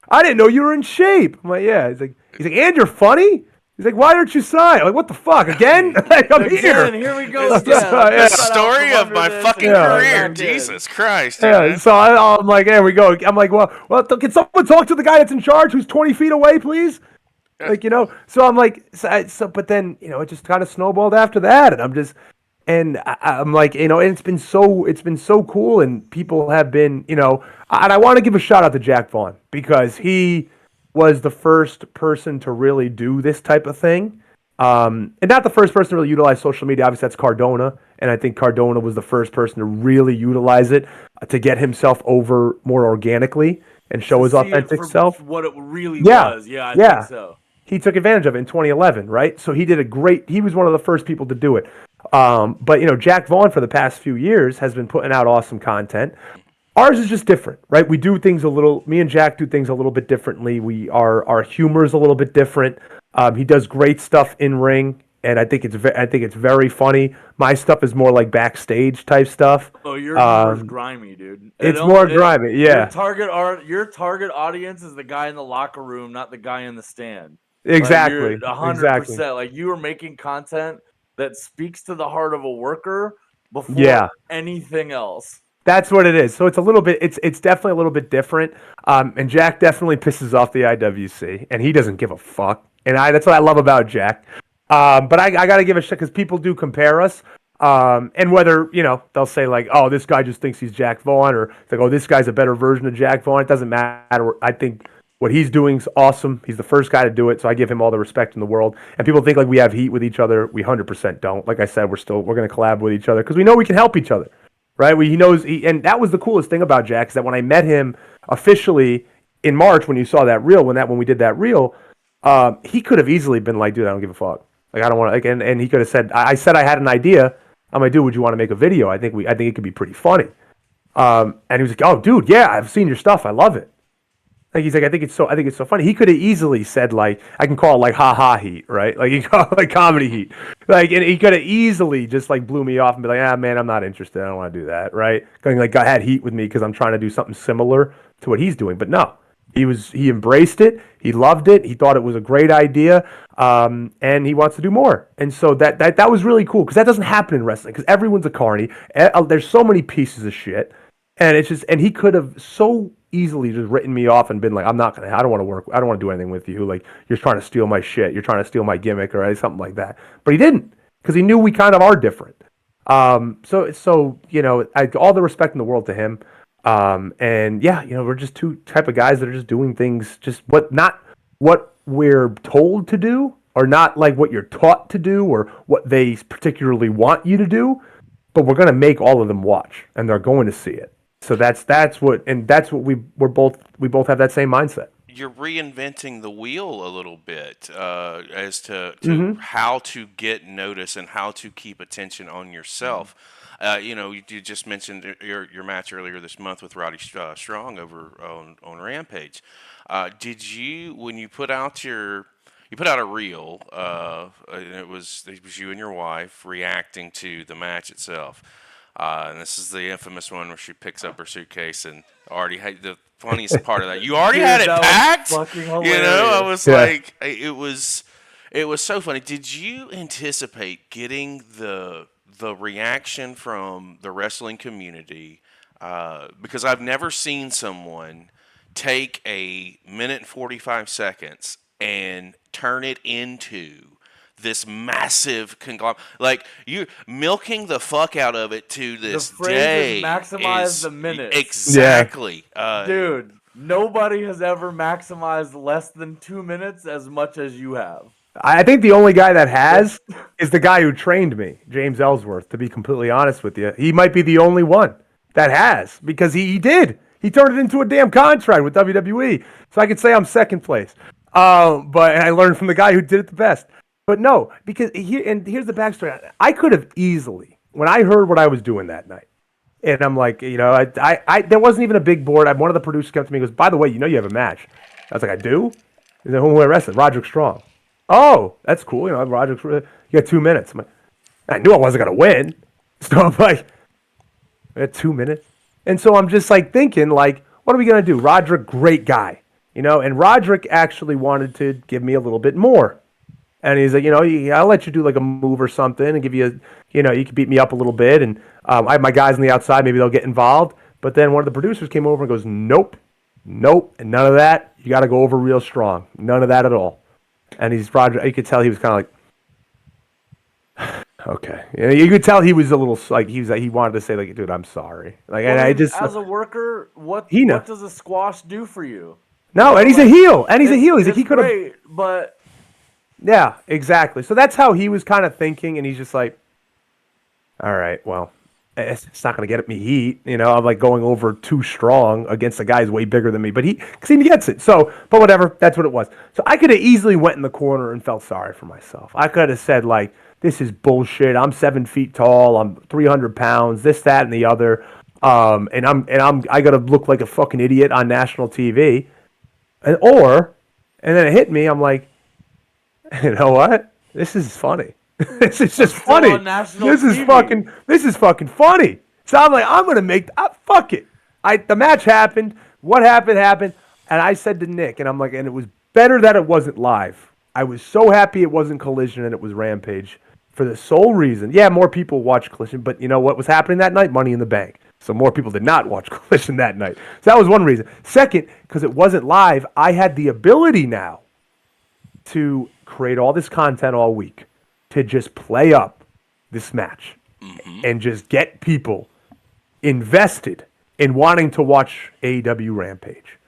I didn't know you were in shape." I'm like, "Yeah." He's like, "And you're funny." He's like, "Why aren't you signed?" I'm like, "What the fuck again?" Like, I'm here. Here we go. The story of my fucking career. Jesus Christ. Yeah. So I'm like, "There we go." I'm like, well, can someone talk to the guy that's in charge who's 20 feet away, please? Like, you know, so I'm like, but then, you know, it just kind of snowballed after that. And I'm like, you know, and it's been so cool. And people have been, you know, and I want to give a shout out to Jack Vaughn because he was the first person to really do this type of thing. And not the first person to really utilize social media. Obviously, that's Cardona. And I think Cardona was the first person to really utilize it to get himself over more organically and show his authentic self. What it really was. Yeah, I think so. He took advantage of it in 2011, right? So he was one of the first people to do it. But, you know, Jack Vaughn for the past few years has been putting out awesome content. Ours is just different, right? We do things me and Jack do things a little bit differently. Our humor is a little bit different. He does great stuff in ring, and I think it's very funny. My stuff is more like backstage type stuff. Oh, your humor is grimy, dude. It's more grimy, yeah. Your target audience is the guy in the locker room, not the guy in the stand. Exactly. Like 100%. Like you are making content that speaks to the heart of a worker before anything else. That's what it is. So it's a little bit. It's definitely a little bit different. And Jack definitely pisses off the IWC, and he doesn't give a fuck. And that's what I love about Jack. But I got to give a shit because people do compare us. And whether, you know, they'll say like, "Oh, this guy just thinks he's Jack Vaughn," or it's like, "Oh, this guy's a better version of Jack Vaughn." It doesn't matter. I think what he's doing is awesome. He's the first guy to do it, so I give him all the respect in the world. And people think like we have heat with each other. We 100% don't. Like I said, we're going to collab with each other because we know we can help each other, right? He knows, and that was the coolest thing about Jack is that when I met him officially in March, when you saw that reel, when we did that reel, he could have easily been like, "Dude, I don't give a fuck. Like I don't want to." Like, and he could have said, I said I had an idea. I'm like, "Dude, would you want to make a video? I think it could be pretty funny." And he was like, "Oh, dude, yeah, I've seen your stuff. I love it." Like he's like, I think it's so funny. He could have easily said like, I can call it like ha heat, right? Like he call it like comedy heat. Like, and he could have easily just like blew me off and be like, "Ah, man, I'm not interested. I don't want to do that," right? Going like, I had heat with me because I'm trying to do something similar to what he's doing. But no, he embraced it. He loved it. He thought it was a great idea. And he wants to do more. And so that was really cool because that doesn't happen in wrestling because everyone's a carny. There's so many pieces of shit. And it's just, and he could have so easily just written me off and been like, I don't want to work. I don't want to do anything with you. Like, you're trying to steal my shit. You're trying to steal my gimmick or something like that. But he didn't because he knew we kind of are different. So, you know, all the respect in the world to him. And yeah, you know, we're just two type of guys that are just doing things, not what we're told to do or not like what you're taught to do or what they particularly want you to do, but we're going to make all of them watch and they're going to see it. So that's what we both have that same mindset. You're reinventing the wheel a little bit as to how to get notice and how to keep attention on yourself. You know, you just mentioned your match earlier this month with Roddy Strong over on Rampage. Did you, when you put out a reel, and it was you and your wife reacting to the match itself? And this is the infamous one where she picks up her suitcase and already had the funniest part of that. You already had it packed. You know, I was like, it was so funny. Did you anticipate getting the reaction from the wrestling community because I've never seen someone take a minute and 45 seconds and turn it into this massive conglomerate. Like, you milking the fuck out of it to this the phrase day. Is maximize the minutes. Exactly. Dude, nobody has ever maximized less than 2 minutes as much as you have. I think the only guy that has is the guy who trained me, James Ellsworth, to be completely honest with you. He might be the only one that has, because he did. He turned it into a damn contract with WWE. So I could say I'm second place. But I learned from the guy who did it the best. But no, because here's the backstory. I could have easily, when I heard what I was doing that night, and I'm like, I there wasn't even a big board. One of the producers came to me and goes, by the way, you have a match. I was like, I do? He said, who am I wrestling? Rodrick Strong. Oh, that's cool. Rodrick, you got 2 minutes. I knew I wasn't going to win. So I'm like, I got 2 minutes. And so I'm just like thinking, like, what are we going to do? Rodrick, great guy. And Rodrick actually wanted to give me a little bit more. And he's like, I'll let you do like a move or something and give you, you can beat me up a little bit. And I have my guys on the outside. Maybe they'll get involved. But then one of the producers came over and goes, nope, and none of that. You got to go over real strong. None of that at all. And Rodrick, you could tell he was kind of like, okay. You could tell he was a little, like, he wanted to say, like, dude, I'm sorry. Like, and I just. As a worker, what does a squash do for you? No, and he's a heel. He's like, he could have. But. Yeah, exactly. So that's how he was kind of thinking, and he's just like, all right, well, it's not going to get me heat. I'm like going over too strong against a guy who's way bigger than me, because he gets it. So, but whatever, that's what it was. So I could have easily went in the corner and felt sorry for myself. I could have said, like, this is bullshit. I'm 7 feet tall. I'm 300 pounds, this, that, and the other. I got to look like a fucking idiot on national TV. And then it hit me. I'm like, you know what? This is funny. This is just funny. This is fucking funny. So I'm like, I'm gonna fuck it. The match happened. What happened. And I said to Nick, and I'm like, and it was better that it wasn't live. I was so happy it wasn't Collision and it was Rampage for the sole reason. Yeah, more people watched Collision, but you know what was happening that night? Money in the Bank. So more people did not watch Collision that night. So that was one reason. Second, because it wasn't live, I had the ability now to create all this content all week to just play up this match and just get people invested in wanting to watch AEW Rampage.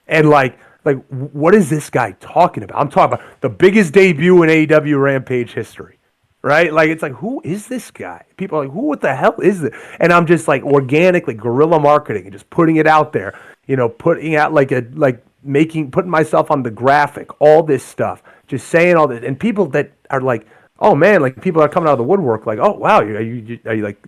And like, what is this guy talking about? I'm talking about the biggest debut in AEW Rampage history, right? Like, it's like, who is this guy? People are like, what the hell is this? And I'm just like organically guerrilla marketing and just putting it out there, putting out putting myself on the graphic, all this stuff, just saying all this. And people that are like, oh man, like people are coming out of the woodwork, like, oh wow, are you like,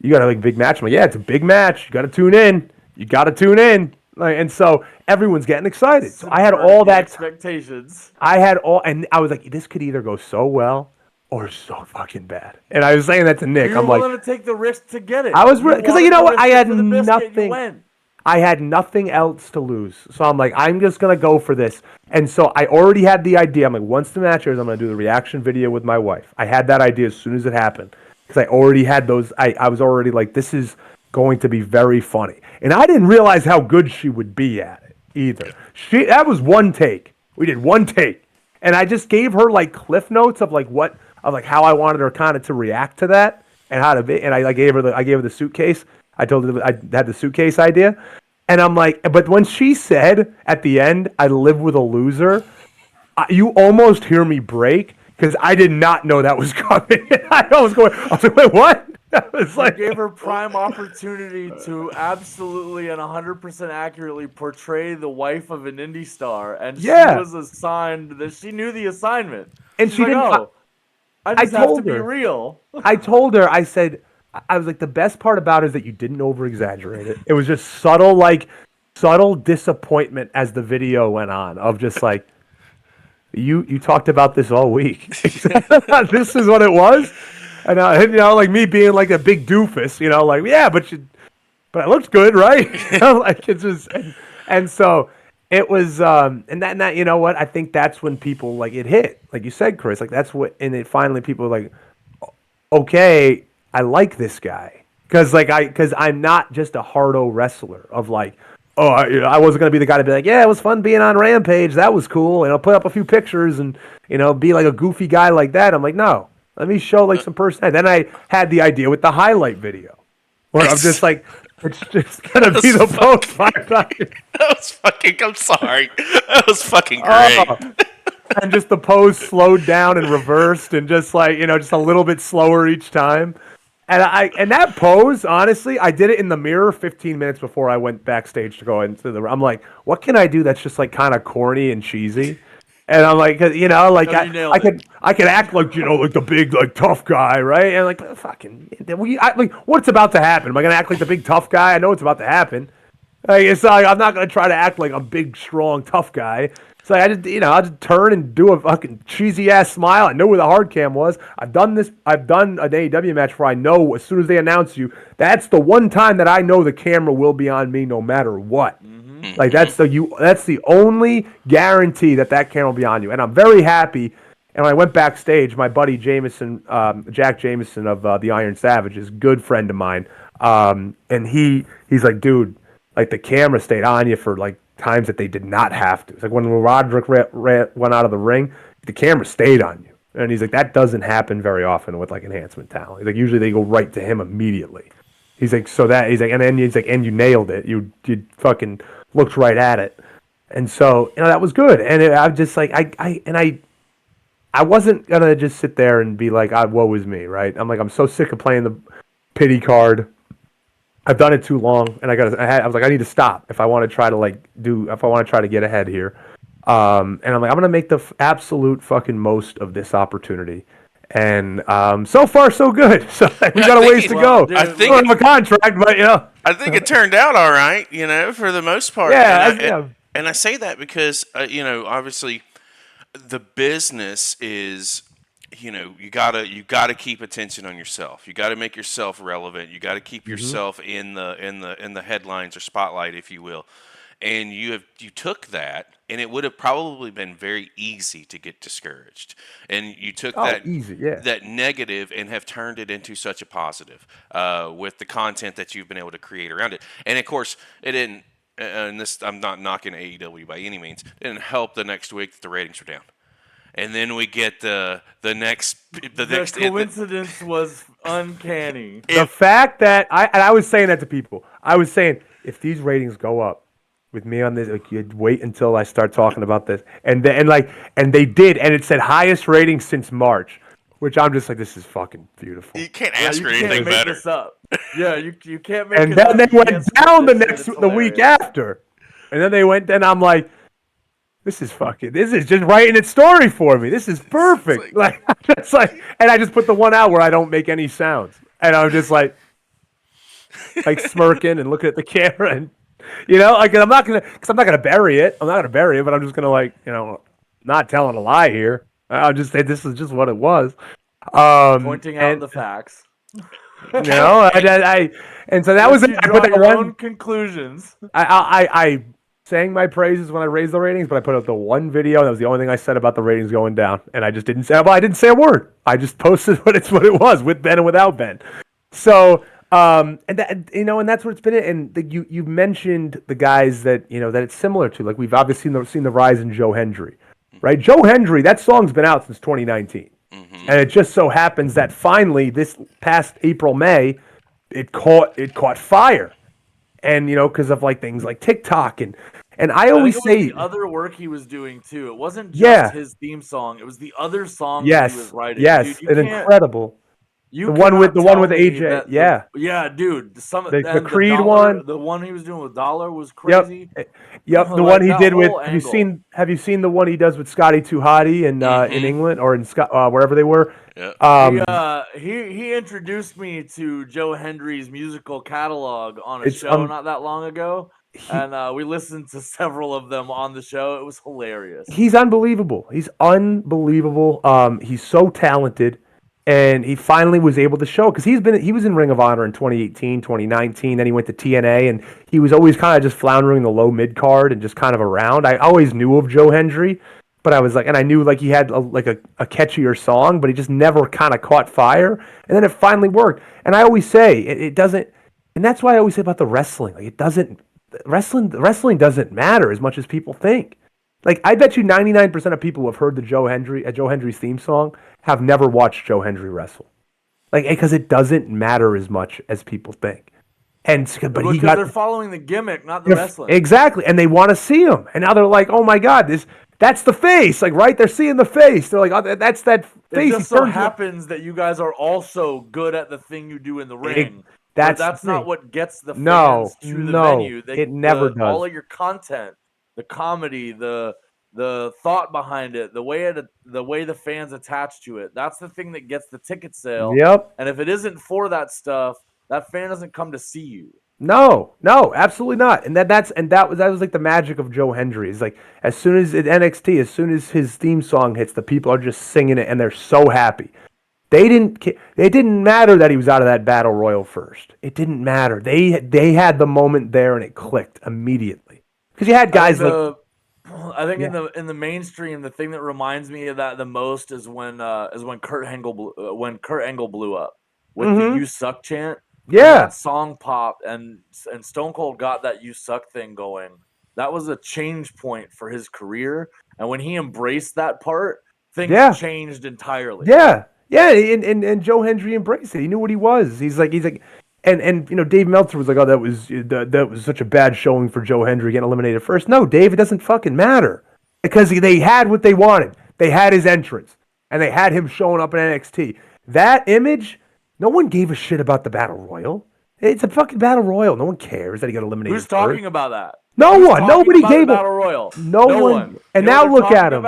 you got a big match? I'm like, yeah, it's a big match. You got to tune in. Like, and so everyone's getting excited. So I had all that expectations. And I was like, this could either go so well or so fucking bad. And I was saying that to Nick. I'm like, willing to take the risk to get it. I was because you know what? I had nothing. I had nothing else to lose. So I'm like, I'm just going to go for this. And so I already had the idea. I'm like, once the match airs, I'm going to do the reaction video with my wife. I had that idea as soon as it happened. Because I already had those. I was already like, this is going to be very funny. And I didn't realize how good she would be at it either. That was one take. We did one take. And I just gave her like cliff notes of like how I wanted her kind of to react to that and how to be. And I gave her the suitcase. I told her I had the suitcase idea. And I'm like, but when she said at the end, I live with a loser, you almost hear me break because I did not know that was coming. I was like, wait, what? I was like, you gave her prime opportunity to absolutely and 100% accurately portray the wife of an indie star. And she was assigned that she knew the assignment. And she didn't. Oh, I just have to be real. I told her, I said, I was like, the best part about it is that you didn't over-exaggerate it. It was just subtle disappointment as the video went on of just like, you talked about this all week. This is what it was? And, like me being like a big doofus, like, yeah, but it looks good, right? Like it's just, and so it was, and that, you know what? I think that's when people like it hit, like you said, Chris, like that's what, and it finally people were like, okay, I like this guy. because I'm not just a hardo wrestler of like, oh, I wasn't gonna be the guy to be like, yeah, it was fun being on Rampage, that was cool, and I'll put up a few pictures and be like a goofy guy like that. I'm like, no, let me show like some personality. Then I had the idea with the highlight video, where I'm just like, it's just gonna be the post. That was fucking. I'm sorry. That was fucking great. And just the pose slowed down and reversed, and just like just a little bit slower each time. And that pose, honestly, I did it in the mirror 15 minutes before I went backstage to go into the. I'm like, what can I do that's just like kind of corny and cheesy? And I'm like, like I could act like like the big like tough guy, right? And like like what's about to happen? Am I gonna act like the big tough guy? I know what's about to happen. Like, it's like I'm not gonna try to act like a big, strong, tough guy. So I just, I'll just turn and do a fucking cheesy ass smile. I know where the hard cam was. I've done an AEW match where I know as soon as they announce you, that's the one time that I know the camera will be on me no matter what. Mm-hmm. Like that's the only guarantee that camera will be on you. And I'm very happy. And when I went backstage, my buddy Jameson, Jack Jameson of the Iron Savage, is a good friend of mine. And he's like, dude, like the camera stayed on you for like times that they did not have to. It's like when Rodrick went out of the ring, the camera stayed on you. And he's like, that doesn't happen very often with like enhancement talent. He's like, usually they go right to him immediately. He's like, and then he's like, and you nailed it. You fucking looked right at it. And so, that was good. And I'm just like, I wasn't going to just sit there and be like, woe is me, right? I'm like, I'm so sick of playing the pity card. I've done it too long, and I was like, I need to stop if I want to try to get ahead here. And I'm like, I'm gonna make the absolute fucking most of this opportunity. And so far, so good. So we got a ways to go. Dude, I think I don't have a contract, but I think it turned out all right. For the most part. Yeah, and I say that because obviously, the business is. You gotta keep attention on yourself. You gotta make yourself relevant. You gotta keep yourself in the headlines or spotlight, if you will. And you took that, and it would have probably been very easy to get discouraged. And you took that negative and have turned it into such a positive with the content that you've been able to create around it. And of course, it didn't. And this, I'm not knocking AEW by any means. It didn't help the next week that the ratings were down. And then we get the next. The coincidence was uncanny. The fact that I was saying that to people. I was saying, if these ratings go up with me on this, like, you'd wait until I start talking about this, and they did, and it said highest ratings since March, which I'm just like, this is fucking beautiful. You can't ask for anything better. This up. Yeah, you can't make. And then they went down the week after, and then they went. Then I'm like. This is just writing its story for me. This is perfect. And I just put the one out where I don't make any sounds. And I'm just like smirking and looking at the camera and, I'm not going to bury it. I'm not going to bury it, but I'm just going to not telling a lie here. I'll just say this is just what it was. Pointing out the facts. And so that was it. I put your own conclusions. I sang my praises when I raised the ratings, but I put out the one video, and that was the only thing I said about the ratings going down. And I just didn't say a word. I just posted what it was, with Ben and without Ben. So, and that's what it's been. And you mentioned the guys that that it's similar to. Like, we've obviously seen the rise in Joe Hendry, right? Joe Hendry, that song's been out since 2019, and it just so happens that finally this past April, May, it caught fire. And because of like things like TikTok and I always say the other work he was doing too. It wasn't just his theme song; it was the other songs that he was writing. Yes, dude, incredible. The one with AJ. Dude. The Creed one, the one he was doing with Dollar was crazy. Yep. The one he did with. Have you seen the one he does with Scotty Too Hottie in England or in wherever they were? Yeah. He introduced me to Joe Hendry's musical catalog on a show not that long ago, and we listened to several of them on the show. It was hilarious. He's unbelievable. He's so talented, and he finally was able to show, because he was in Ring of Honor in 2018, 2019, then he went to TNA, and he was always kind of just floundering in the low mid card and just kind of around. I always knew of Joe Hendry. but I was like, and I knew like he had a catchier song, but he just never kind of caught fire. And then it finally worked. And I always say it doesn't, and that's why I always say about the wrestling, like it doesn't, wrestling doesn't matter as much as people think. Like I bet you 99% of people who have heard the Joe Hendry's theme song have never watched Joe Hendry wrestle. Like because it doesn't matter as much as people think. And but they're following the gimmick, not the wrestling. Exactly, and they want to see him. And now they're like, "Oh my God, that's the face!" Like, right? They're seeing the face. They're like, "Oh, that's that face." It just so happens that you guys are also good at the thing you do in the ring. That's not what gets the fans to the venue. It never does. All of your content, the comedy, the thought behind it, the way the fans attach to it. That's the thing that gets the ticket sale. Yep. And if it isn't for that stuff, that fan doesn't come to see you. No, absolutely not. And that was like the magic of Joe Hendry. It's like as soon as NXT, as soon as his theme song hits, the people are just singing it and they're so happy. It didn't matter that he was out of that battle royal first. It didn't matter. They had the moment there and it clicked immediately. Because you had guys I think in the mainstream, the thing that reminds me of that the most is when Kurt Angle blew up with the "You Suck" chant. Yeah, that song popped and Stone Cold got that "You Suck" thing going. That was a change point for his career, and when he embraced that part, things changed entirely. Yeah, and Joe Hendry embraced it. He knew what he was. He's like, and Dave Meltzer was like, "Oh, that was such a bad showing for Joe Hendry getting eliminated first." No, Dave, it doesn't fucking matter because they had what they wanted. They had his entrance, and they had him showing up in NXT. That image. No one gave a shit about the Battle Royal. It's a fucking Battle Royal. No one cares that he got eliminated. Who's talking about that? No one. Nobody gave Battle Royal. No one. And now look at him.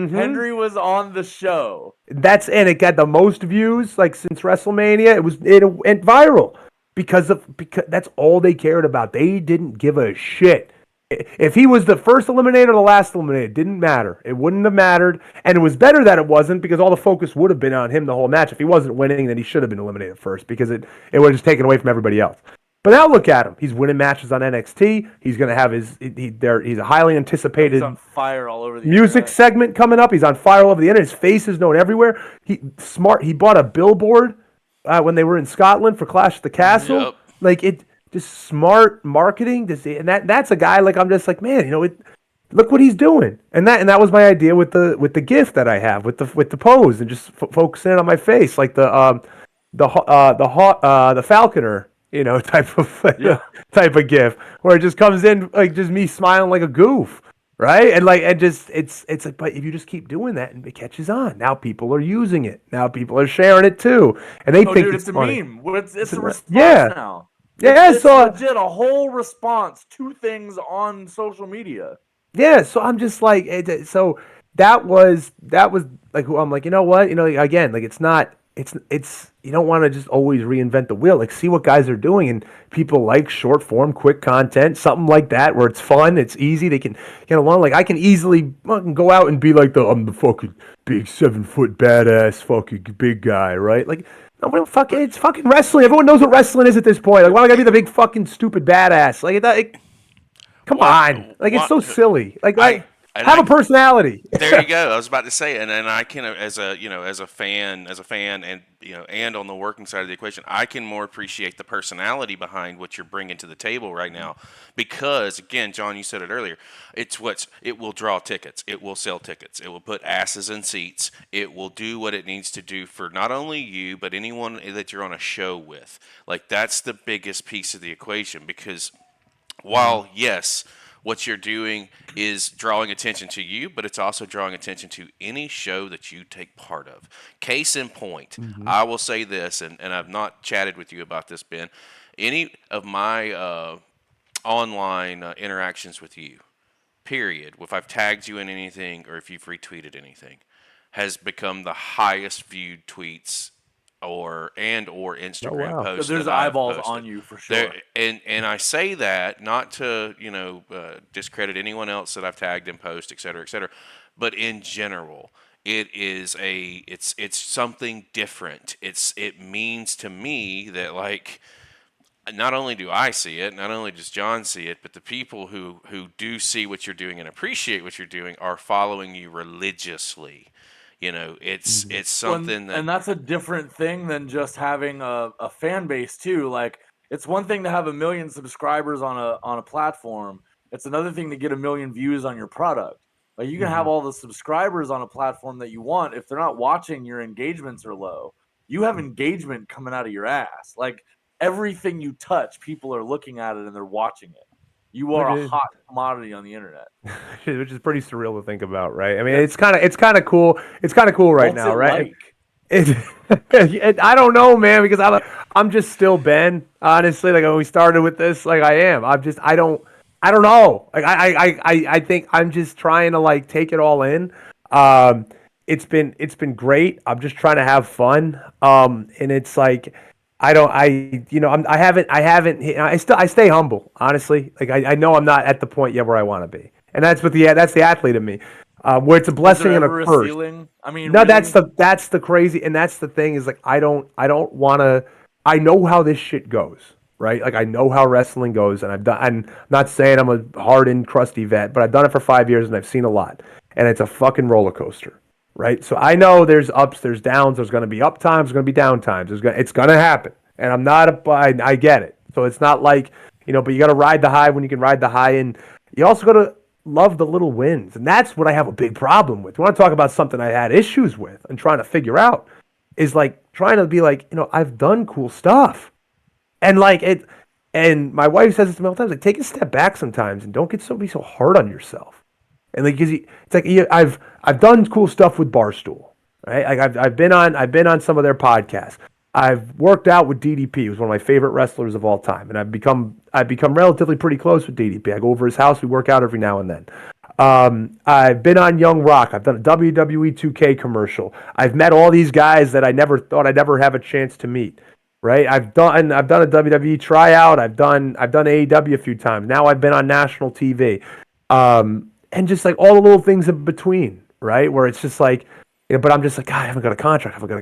Henry was on the show. And it got the most views like since WrestleMania. It went viral because that's all they cared about. They didn't give a shit. If he was the first eliminated or the last eliminated, it didn't matter. It wouldn't have mattered. And it was better that it wasn't because all the focus would have been on him the whole match. If he wasn't winning, then he should have been eliminated first because it would have just taken away from everybody else. But now look at him. He's winning matches on NXT. He's going to have he's a highly anticipated he's on fire all over the music internet. Segment coming up. He's on fire all over the internet. His face is known everywhere. He bought a billboard when they were in Scotland for Clash at the Castle. Yep. Like it. Just smart marketing, and that's a guy like I'm just like, man, look what he's doing, and that was my idea with the gift that I have with the pose and just focusing it on my face, like the falconer, type of gif where it just comes in like just me smiling like a goof, right? And it's like, but if you just keep doing that and it catches on, now people are using it, now people are sharing it too, and they think it's a funny. meme. It's a response now. Yeah, it's legit a whole response to things on social media. Yeah, so I'm just like, so that was like, I'm like, you know what, again, like it's you don't want to just always reinvent the wheel. Like, see what guys are doing, and people like short form, quick content, something like that where it's fun, it's easy, they can get along. Like I can easily go out and be like I'm the fucking big 7-foot badass fucking big guy, right? Like. It's fucking wrestling. Everyone knows what wrestling is at this point. Like, why do I gotta be the big fucking stupid badass? Come on. Like, it's so silly. Like, have a personality. There you go. I was about to say, and I can, as a fan, and and on the working side of the equation, I can more appreciate the personality behind what you're bringing to the table right now, because again, John, you said it earlier. It will draw tickets. It will sell tickets. It will put asses in seats. It will do what it needs to do for not only you but anyone that you're on a show with. Like that's the biggest piece of the equation, because while yes, what you're doing is drawing attention to you, but it's also drawing attention to any show that you take part of. Case in point, I will say this, and I've not chatted with you about this, Ben. Any of my online interactions with you, period, if I've tagged you in anything or if you've retweeted anything, has become the highest viewed tweets or Instagram posts. So there's eyeballs on you for sure. And I say that not to discredit anyone else that I've tagged in posts, et cetera, but in general, it's something different. It means to me that like not only do I see it, not only does John see it, but the people who do see what you're doing and appreciate what you're doing are following you religiously. You know, it's something that and that's a different thing than just having a fan base too. Like, it's one thing to have 1 million subscribers on a platform. It's another thing to get 1 million views on your product. Like, you can have all the subscribers on a platform that you want. If they're not watching, your engagements are low. You have engagement coming out of your ass. Like, everything you touch, people are looking at it and they're watching it. You are a hot commodity on the internet, which is pretty surreal to think about, right? I mean, it's kind of cool. It's kind of cool right now, right? I don't know, man, because I'm just still Ben. Honestly, like when we started with this, like I am. I don't know. Like I think I'm just trying to like take it all in. It's been great. I'm just trying to have fun. And it's like I stay humble, honestly. Like I know I'm not at the point yet where I want to be, and that's the athlete in me, where it's a blessing and a curse. Ceiling? I mean, no, really? that's the crazy, and that's the thing is like I don't want to. I know how this shit goes, right? Like I know how wrestling goes, and I'm not saying I'm a hardened, crusty vet, but I've done it for 5 years and I've seen a lot, and it's a fucking roller coaster. Right, so I know there's ups, there's downs. There's going to be up times, there's going to be down times. It's going to happen, and I'm not I get it. So it's not like but you got to ride the high when you can ride the high, and you also got to love the little wins, and that's what I have a big problem with. We want to talk about something I had issues with and trying to figure out is like trying to be like I've done cool stuff, and like it, and my wife says it to me all the time, like take a step back sometimes and don't get so hard on yourself. And like, it's like I've done cool stuff with Barstool, right? Like I've been on some of their podcasts. I've worked out with DDP, who's one of my favorite wrestlers of all time, and I've become relatively pretty close with DDP. I go over his house, we work out every now and then. I've been on Young Rock. I've done a WWE 2K commercial. I've met all these guys that I never thought I'd ever have a chance to meet. Right? I've done a WWE tryout. I've done AEW a few times. Now I've been on national TV. And just like all the little things in between, right? Where it's just like, but I'm just like, God, I haven't got a contract. But I'm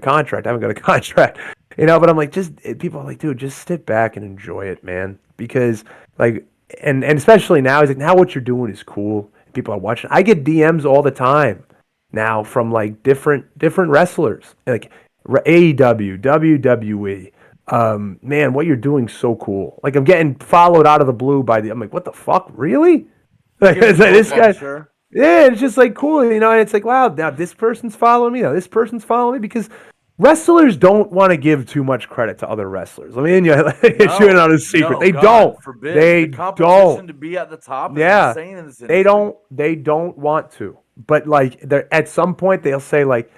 like, people are like, dude, just sit back and enjoy it, man. Because like, and especially now, it's like, now what you're doing is cool. People are watching. I get DMs all the time now from like different wrestlers, like AEW, WWE. Man, what you're doing is so cool. Like I'm getting followed out of the blue I'm like, what the fuck? Really? Like, it's like this guy, sure. Yeah, it's just like cool, and it's like, wow, now this person's following me, because wrestlers don't want to give too much credit to other wrestlers. I mean, you're not a secret. They don't. Forbid. They the competition to be at the top. Yeah, is insane in this they don't. They don't want to. But like, they're at some point they'll say like,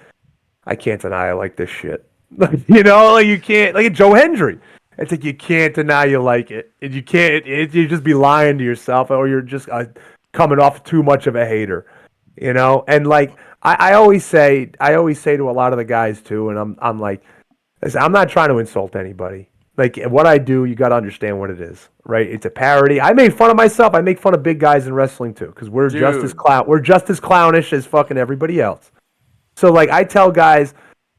I can't deny I like this shit. Like you can't. Like Joe Hendry. It's like you can't deny you like it, and you can't. You just be lying to yourself, or you're just coming off too much of a hater, And like I always say to a lot of the guys too, and I'm like, listen, I'm not trying to insult anybody. Like what I do, you got to understand what it is, right? It's a parody. I make fun of myself. I make fun of big guys in wrestling too, because we're just as clownish as fucking everybody else. So like I tell guys.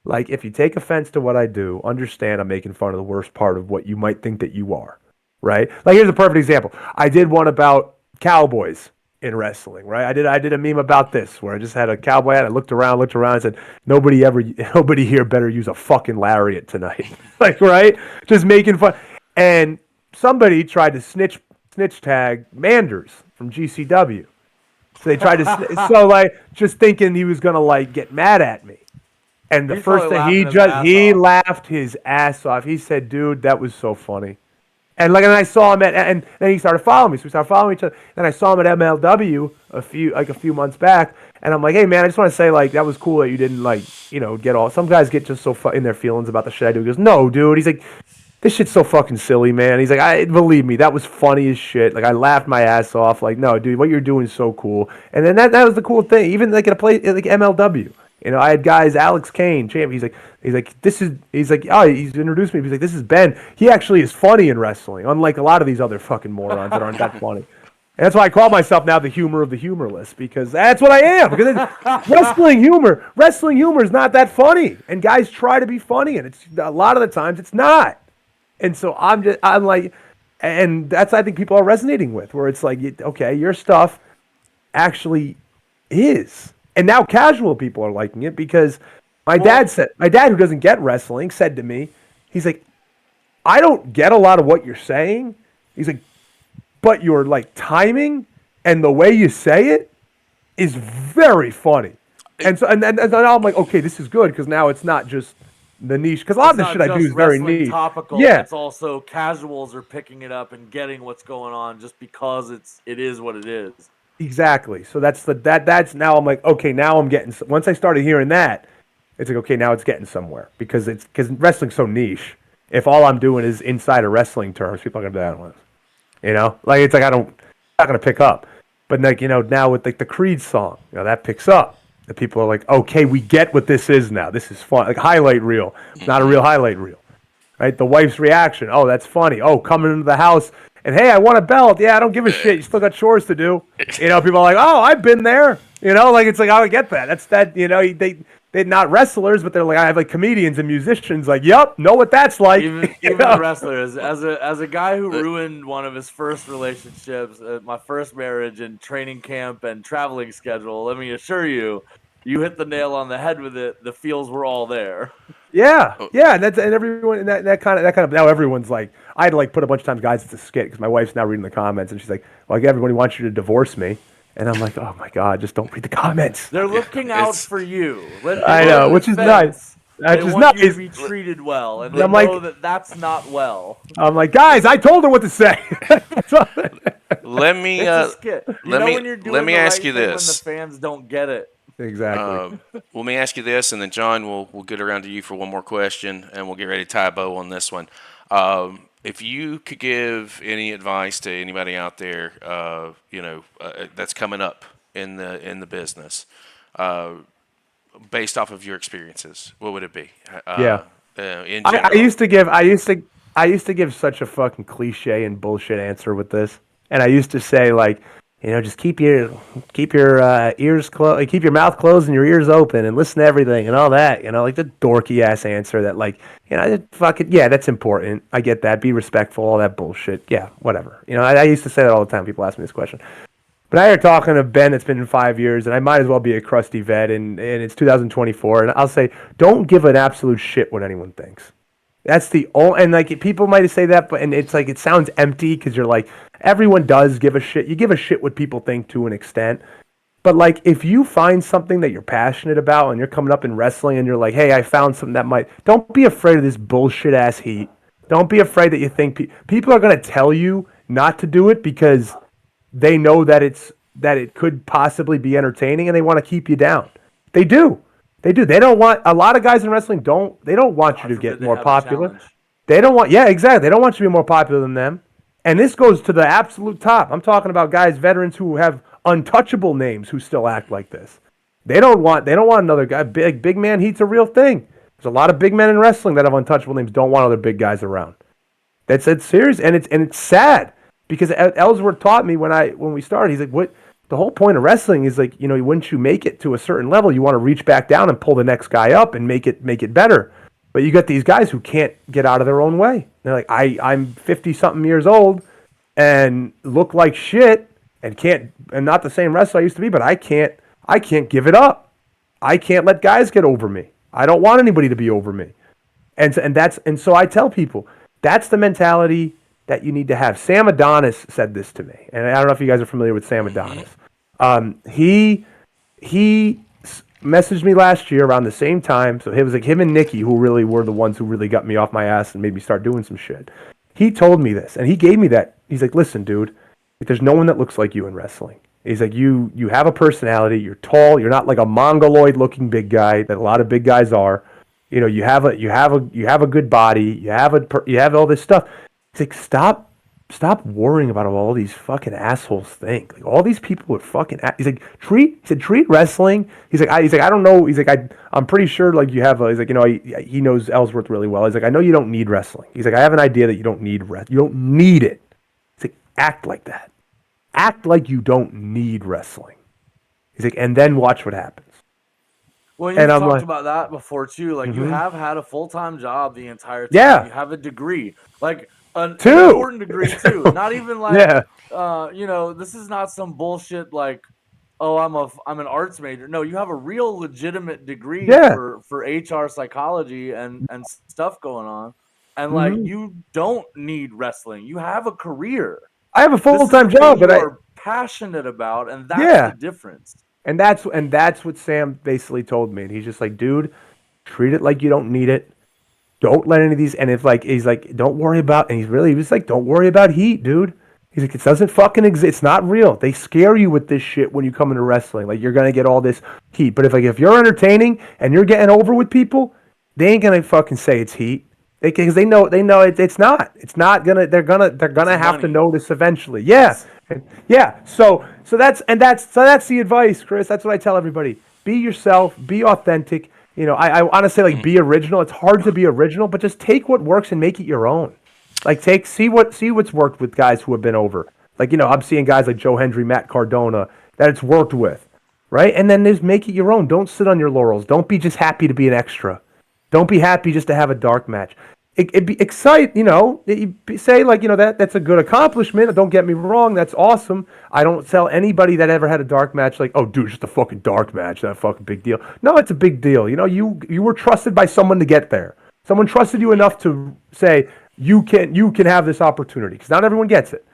Like, if you take offense to what I do, understand I'm making fun of the worst part of what you might think that you are, right? Like, here's a perfect example. I did one about cowboys in wrestling, right? I did a meme about this where I just had a cowboy hat. I looked around and said, nobody here better use a fucking lariat tonight. Like, right? Just making fun. And somebody tried to snitch tag Manders from GCW. So they tried to, just thinking he was going to, get mad at me. And the first thing he laughed his ass off. He said, "Dude, that was so funny." And and I saw him and then he started following me. So we started following each other. Then I saw him at MLW a few months back, and I'm like, "Hey man, I just want to say that was cool that you didn't get all." Some guys get just so in their feelings about the shit I do. He goes, "No, dude." He's like, "This shit's so fucking silly, man." He's like, "Believe me, that was funny as shit. Like I laughed my ass off. Like, no, dude, what you're doing is so cool." And then that was the cool thing. Even at a place like MLW. I had guys, Alex Kane, champ. He's like, he's introduced me. He's like, this is Ben. He actually is funny in wrestling, unlike a lot of these other fucking morons that aren't that funny. And that's why I call myself now the humor of the humorless, because that's what I am. Because wrestling humor is not that funny, and guys try to be funny, and it's a lot of the times it's not. And so I'm like, and that's I think people are resonating with, where it's like, okay, your stuff actually is, and now casual people are liking it because my dad who doesn't get wrestling said to me, he's like, I don't get a lot of what you're saying. He's like, but your like timing and the way you say it is very funny. And so and now I'm like, okay, this is good because now it's not just the niche, because a lot of the shit I do is very niche. Topical. Yeah, it's also casuals are picking it up and getting what's going on just because it is what it is. Exactly. So that's now I'm like, okay, now I'm getting. Once I started hearing that, it's like, okay, now it's getting somewhere because wrestling's so niche. If all I'm doing is inside of wrestling terms, people are gonna be that one. Like it's like not gonna pick up. But like now with like the Creed song, that picks up. The people are like, okay, we get what this is now. This is fun. Like highlight reel, not a real highlight reel, right? The wife's reaction. Oh, that's funny. Oh, coming into the house and hey, I want a belt. Yeah, I don't give a shit. You still got chores to do. People are like, oh, I've been there. Like it's like I get that. That's that. They're not wrestlers, but they're like, I have like comedians and musicians. Like, yep, know what that's like. Even wrestlers. As a guy who ruined one of his first relationships, my first marriage and training camp and traveling schedule, let me assure you, you hit the nail on the head with it. The feels were all there. Yeah, and everyone and that kind of now everyone's like, I had to like put a bunch of times, guys, it's a skit because my wife's now reading the comments and she's like, well, everybody wants you to divorce me. And I'm like, oh my God, just don't read the comments. They're looking out for you. I know, which is nice. They want you to be treated well, and they know that that's not well. I'm like, guys, I told her what to say. Let me ask you this: when the fans don't get it. Exactly. Let me ask you this, and then John, we'll get around to you for one more question, and we'll get ready to tie a bow on this one. If you could give any advice to anybody out there, that's coming up in the business, based off of your experiences, what would it be? I used to give such a fucking cliche and bullshit answer with this, and I used to say like, just keep your ears closed, keep your mouth closed and your ears open, and listen to everything and all that. Like the dorky ass answer that like, that's important. I get that. Be respectful, all that bullshit. Yeah, whatever. I used to say that all the time. People ask me this question. But I hear talking to Ben that's been in 5 years, and I might as well be a crusty vet, and it's 2024, and I'll say, don't give an absolute shit what anyone thinks. That's the only, and like people might say that, but and it's like it sounds empty because you're like, everyone does give a shit. You give a shit what people think to an extent. But like if you find something that you're passionate about and you're coming up in wrestling and you're like, hey, I found something that might, don't be afraid of this bullshit ass heat. Don't be afraid that you think people are going to tell you not to do it because they know that it could possibly be entertaining and they want to keep you down. They do. They don't want, a lot of guys in wrestling they don't want you to get more popular. They don't want, yeah, exactly. They don't want you to be more popular than them. And this goes to the absolute top. I'm talking about guys, veterans who have untouchable names who still act like this. They don't want another guy. Big man heat's a real thing. There's a lot of big men in wrestling that have untouchable names, don't want other big guys around. It's serious, and it's sad because Ellsworth taught me when we started. He's like, what? The whole point of wrestling is like, once you make it to a certain level, you want to reach back down and pull the next guy up and make it better. But you got these guys who can't get out of their own way. They're like, I'm 50-something years old and look like shit and not the same wrestler I used to be, but I can't give it up. I can't let guys get over me. I don't want anybody to be over me. And so I tell people, that's the mentality that you need to have. Sam Adonis said this to me, and I don't know if you guys are familiar with Sam Adonis. He messaged me last year around the same time, so it was like him and Nikki who really were the ones who really got me off my ass and made me start doing some shit. He told me this, and he gave me that. He's like, listen, dude, there's no one that looks like you in wrestling. He's like, you have a personality, you're tall, you're not like a mongoloid-looking big guy that a lot of big guys are. You have a good body, you have all this stuff. He's like, stop worrying about what all these fucking assholes think. Like all these people would fucking. He's like, treat wrestling. He's like, I don't know. He's like, I'm pretty sure like you have. He's like, he knows Ellsworth really well. He's like, I know you don't need wrestling. He's like, I have an idea that you don't need You don't need it. He's like, act like that. Act like you don't need wrestling. He's like, and then watch what happens. Well, And you've I'm talked like, about that before too. Like you mm-hmm. have had a full-time job the entire time. Yeah, You have a degree, like an two. important degree too. Not even like, Yeah, this is not some bullshit like, oh, I'm an arts major. No, you have a real legitimate degree yeah. for HR psychology and stuff going on, and like Mm-hmm. you don't need wrestling. You have a career. I have a This is full-time a thing job, but you are passionate about, and that's the yeah. difference. And that's what Sam basically told me. And he's just like, dude, treat it like you don't need it. Don't let any of these. And if like he's like, don't worry about. And he was like, don't worry about heat, dude. He's like, it doesn't fucking exist. It's not real. They scare you with this shit when you come into wrestling. Like you're gonna get all this heat. But if you're entertaining and you're getting over with people, they ain't gonna fucking say it's heat. Because they know it's not. It's not gonna. They're gonna have to Money. notice eventually. Yeah, yeah. So that's the advice, Chris. That's what I tell everybody. Be yourself. Be authentic. I want to say like be original. It's hard to be original, but just take what works and make it your own. Like see what's worked with guys who have been over. Like I'm seeing guys like Joe Hendry, Matt Cardona that it's worked with, right? And then just make it your own. Don't sit on your laurels. Don't be just happy to be an extra. Don't be happy just to have a dark match. It be excite, say like that's a good accomplishment. Don't get me wrong, that's awesome. I don't tell anybody that ever had a dark match like, oh, dude, just a fucking dark match, that fucking big deal. No, it's a big deal. You were trusted by someone to get there. Someone trusted you enough to say you can have this opportunity because not everyone gets it.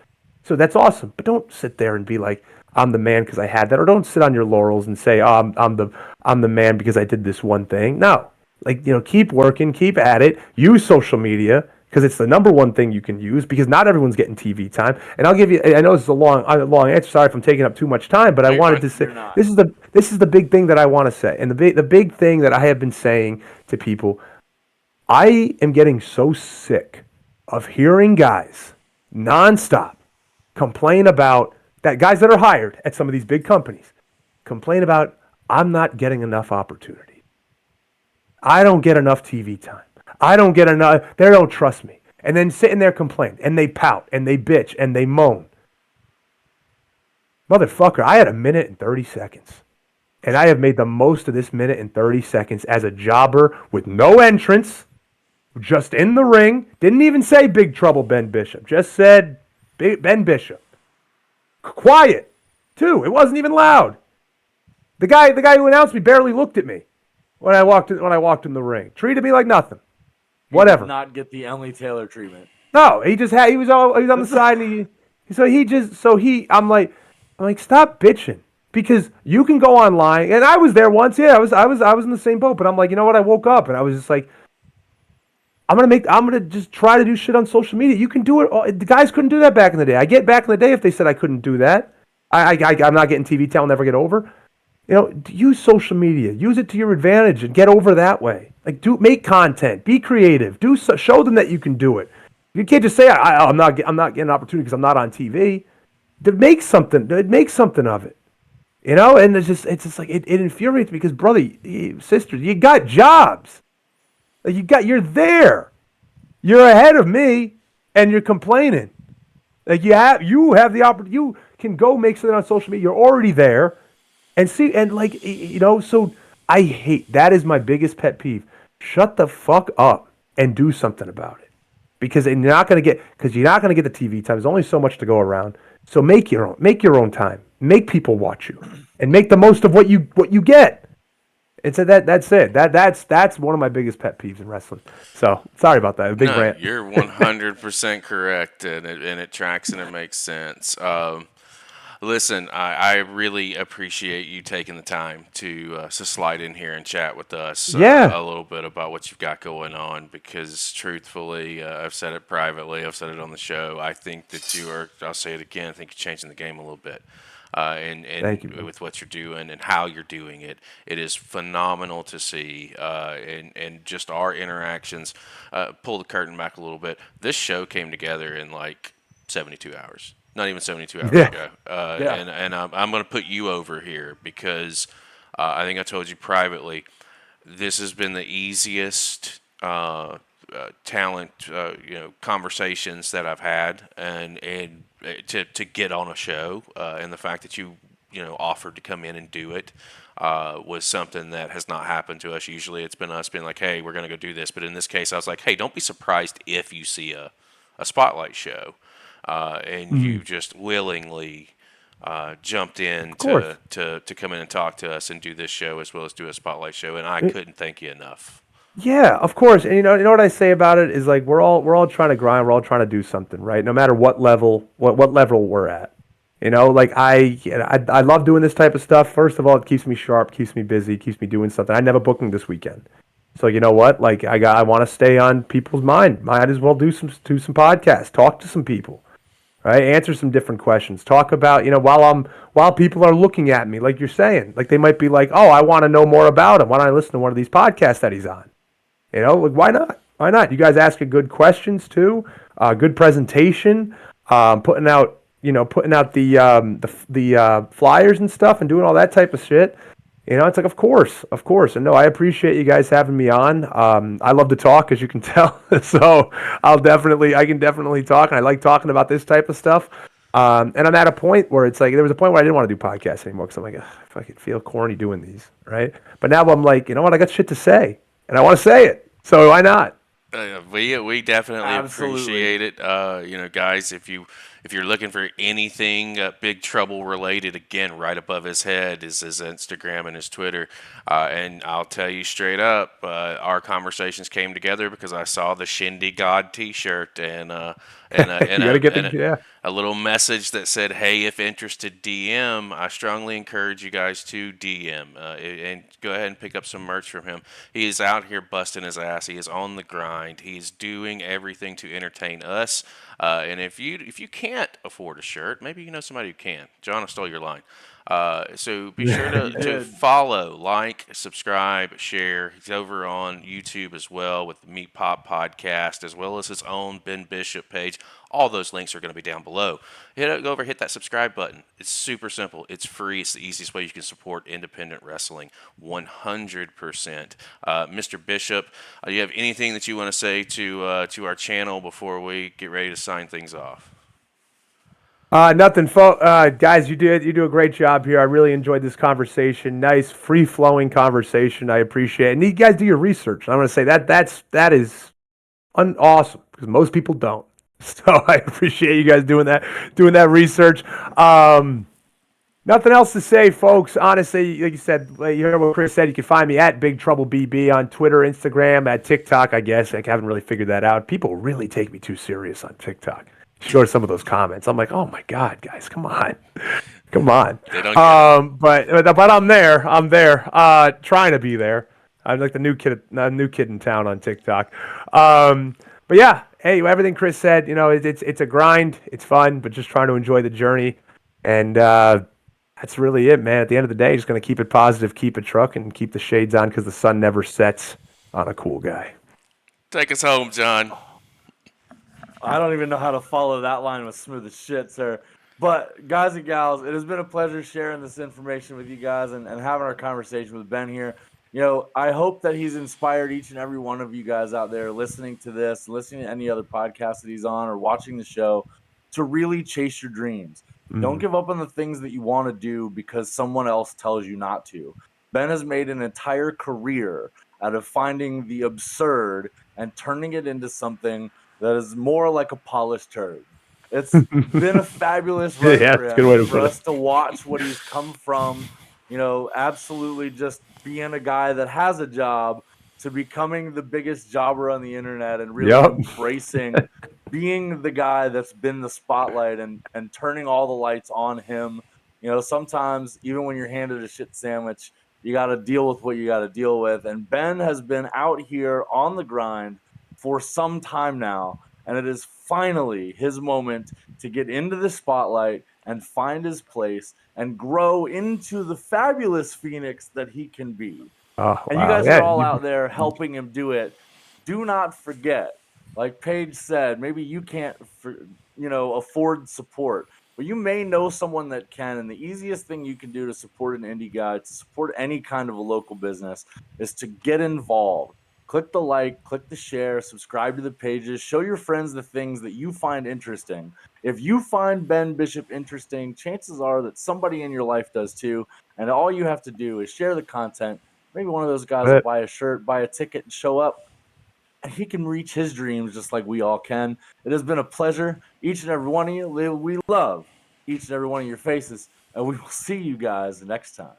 So that's awesome. But don't sit there and be like, I'm the man because I had that, or don't sit on your laurels and say, oh, I'm the man because I did this one thing. No. Like, keep working, keep at it. Use social media because it's the number one thing you can use because not everyone's getting TV time. And I'll give you, I know this is a long answer. Sorry if I'm taking up too much time, but I wanted to say this is the big thing that I want to say. And the big thing that I have been saying to people, I am getting so sick of hearing guys nonstop complain about that, guys that are hired at some of these big companies complain about, I'm not getting enough opportunity. I don't get enough TV time. I don't get enough. They don't trust me. And then sitting there complain, and they pout, and they bitch, and they moan. Motherfucker, I had a minute and 30 seconds. And I have made the most of this minute and 30 seconds as a jobber with no entrance, just in the ring. Didn't even say Big Trouble Ben Bishop. Just said Ben Bishop. Quiet, too. It wasn't even loud. The guy who announced me barely looked at me. When I walked in the ring, treated me like nothing. Whatever. He did not get the Emily Taylor treatment. No, he was on the side, and I'm like, stop bitching because you can go online, and I was there once. Yeah, I was in the same boat, but I'm like, you know what? I woke up and I was just like, I'm gonna just try to do shit on social media. You can do it. The guys couldn't do that back in the day. I get back in the day if they said I couldn't do that. I'm not getting TV time. I'll never get over. Use social media. Use it to your advantage and get over that way. Like, make content. Be creative. Show them that you can do it. You can't just say I'm not getting an opportunity because I'm not on TV. Make something. Make something of it. And it's just like it infuriates me because brother, sister, you got jobs. Like you're there. You're ahead of me, and you're complaining. Like you have the opportunity. You can go make something on social media. You're already there. And see, and like, so I hate, that is my biggest pet peeve. Shut the fuck up and do something about it. Because you're not going to get the TV time. There's only so much to go around. So make your own time. Make people watch you and make the most of what you get. And so that's it. That's one of my biggest pet peeves in wrestling. So sorry about that. Big rant. You're 100% correct, and it tracks and it makes sense. Listen, I really appreciate you taking the time to slide in here and chat with us a little bit about what you've got going on because truthfully, I've said it privately, I've said it on the show, I think that I'll say it again, I think you're changing the game a little bit. And Thank you, with what you're doing and how you're doing it, it is phenomenal to see. And just our interactions, pull the curtain back a little bit. This show came together in like 72 hours. Not even 72 hours ago. And I'm going to put you over here because I think I told you privately, this has been the easiest talent conversations that I've had, and to get on a show, and the fact that you offered to come in and do it was something that has not happened to us. Usually it's been us being like, hey, we're going to go do this. But in this case, I was like, hey, don't be surprised if you see a spotlight show and you just willingly jumped in to come in and talk to us and do this show as well as do a spotlight show. And I couldn't thank you enough. Yeah, of course. And you know what I say about it is like we're all trying to grind, we're all trying to do something, right? No matter what level we're at. Like I love doing this type of stuff. First of all, it keeps me sharp, keeps me busy, keeps me doing something. I never booking this weekend. So you know what? Like I want to stay on people's mind. Might as well do some podcasts, talk to some people. Right? Answer some different questions. Talk about, while people are looking at me, like you're saying, like they might be like, oh, I want to know more about him. Why don't I listen to one of these podcasts that he's on? Like, why not? Why not? You guys asking good questions too. Good presentation. Putting out the flyers and stuff and doing all that type of shit. It's like, of course. And no, I appreciate you guys having me on. I love to talk, as you can tell. So I can definitely talk. And I like talking about this type of stuff. And I'm at a point where it's like, there was a point where I didn't want to do podcasts anymore because I'm like, if I could feel corny doing these, right? But now I'm like, you know what? I got shit to say and I want to say it. So why not? We definitely appreciate it. Guys, if you're looking for anything Big Trouble related, again, right above his head is his Instagram and his Twitter. And I'll tell you straight up, our conversations came together because I saw the Shindy God T-shirt and a little message that said, "Hey, if interested, DM." I strongly encourage you guys to DM and go ahead and pick up some merch from him. He is out here busting his ass. He is on the grind. He is doing everything to entertain us. And if you can't afford a shirt, maybe you know somebody who can. John, I stole your line. So be sure to follow, like, subscribe, share. He's over on YouTube as well with the Meat Pop Podcast, as well as his own Ben Bishop page. All those links are going to be down below. Go over, hit that subscribe button. It's super simple. It's free. It's the easiest way you can support independent wrestling. 100%. Mr. Bishop, do you have anything that you want to say to our channel before we get ready to sign things off? Nothing, guys. You do a great job here. I really enjoyed this conversation. Nice, free flowing conversation. I appreciate it. And you guys do your research. I'm going to say that is awesome because most people don't. So I appreciate you guys doing that research. Nothing else to say, folks. Honestly, like you said, you heard what Chris said. You can find me at Big Trouble BB on Twitter, Instagram, at TikTok. I guess I haven't really figured that out. People really take me too serious on TikTok. Show some of those comments. I'm like, oh my god, guys, come on. They don't but I'm there. Trying to be there. I'm like the new kid in town on TikTok. But yeah, hey, everything Chris said, it's a grind. It's fun, but just trying to enjoy the journey. And that's really it, man. At the end of the day, just gonna keep it positive, keep it trucking, and keep the shades on because the sun never sets on a cool guy. Take us home, John. I don't even know how to follow that line with smooth as shit, sir. But guys and gals, it has been a pleasure sharing this information with you guys and having our conversation with Ben here. I hope that he's inspired each and every one of you guys out there listening to this, listening to any other podcast that he's on or watching the show to really chase your dreams. Don't give up on the things that you want to do because someone else tells you not to. Ben has made an entire career out of finding the absurd and turning it into something that is more like a polished turd. It's been a fabulous run for us to watch what he's come from, absolutely just being a guy that has a job to becoming the biggest jobber on the internet and really embracing being the guy that's been the spotlight and turning all the lights on him. Sometimes even when you're handed a shit sandwich, you got to deal with what you got to deal with. And Ben has been out here on the grind for some time now, and it is finally his moment to get into the spotlight and find his place and grow into the fabulous Phoenix that he can be. You guys are all out there helping him do it. Do not forget, like Paige said, maybe you can't afford support, but you may know someone that can, and the easiest thing you can do to support an indie guy, to support any kind of a local business, is to get involved. click the like, click the share, subscribe to the pages, show your friends the things that you find interesting. If you find Ben Bishop interesting, chances are that somebody in your life does too. And all you have to do is share the content. Maybe one of those guys will buy a shirt, buy a ticket, and show up. And he can reach his dreams just like we all can. It has been a pleasure. Each and every one of you, we love each and every one of your faces. And we will see you guys next time.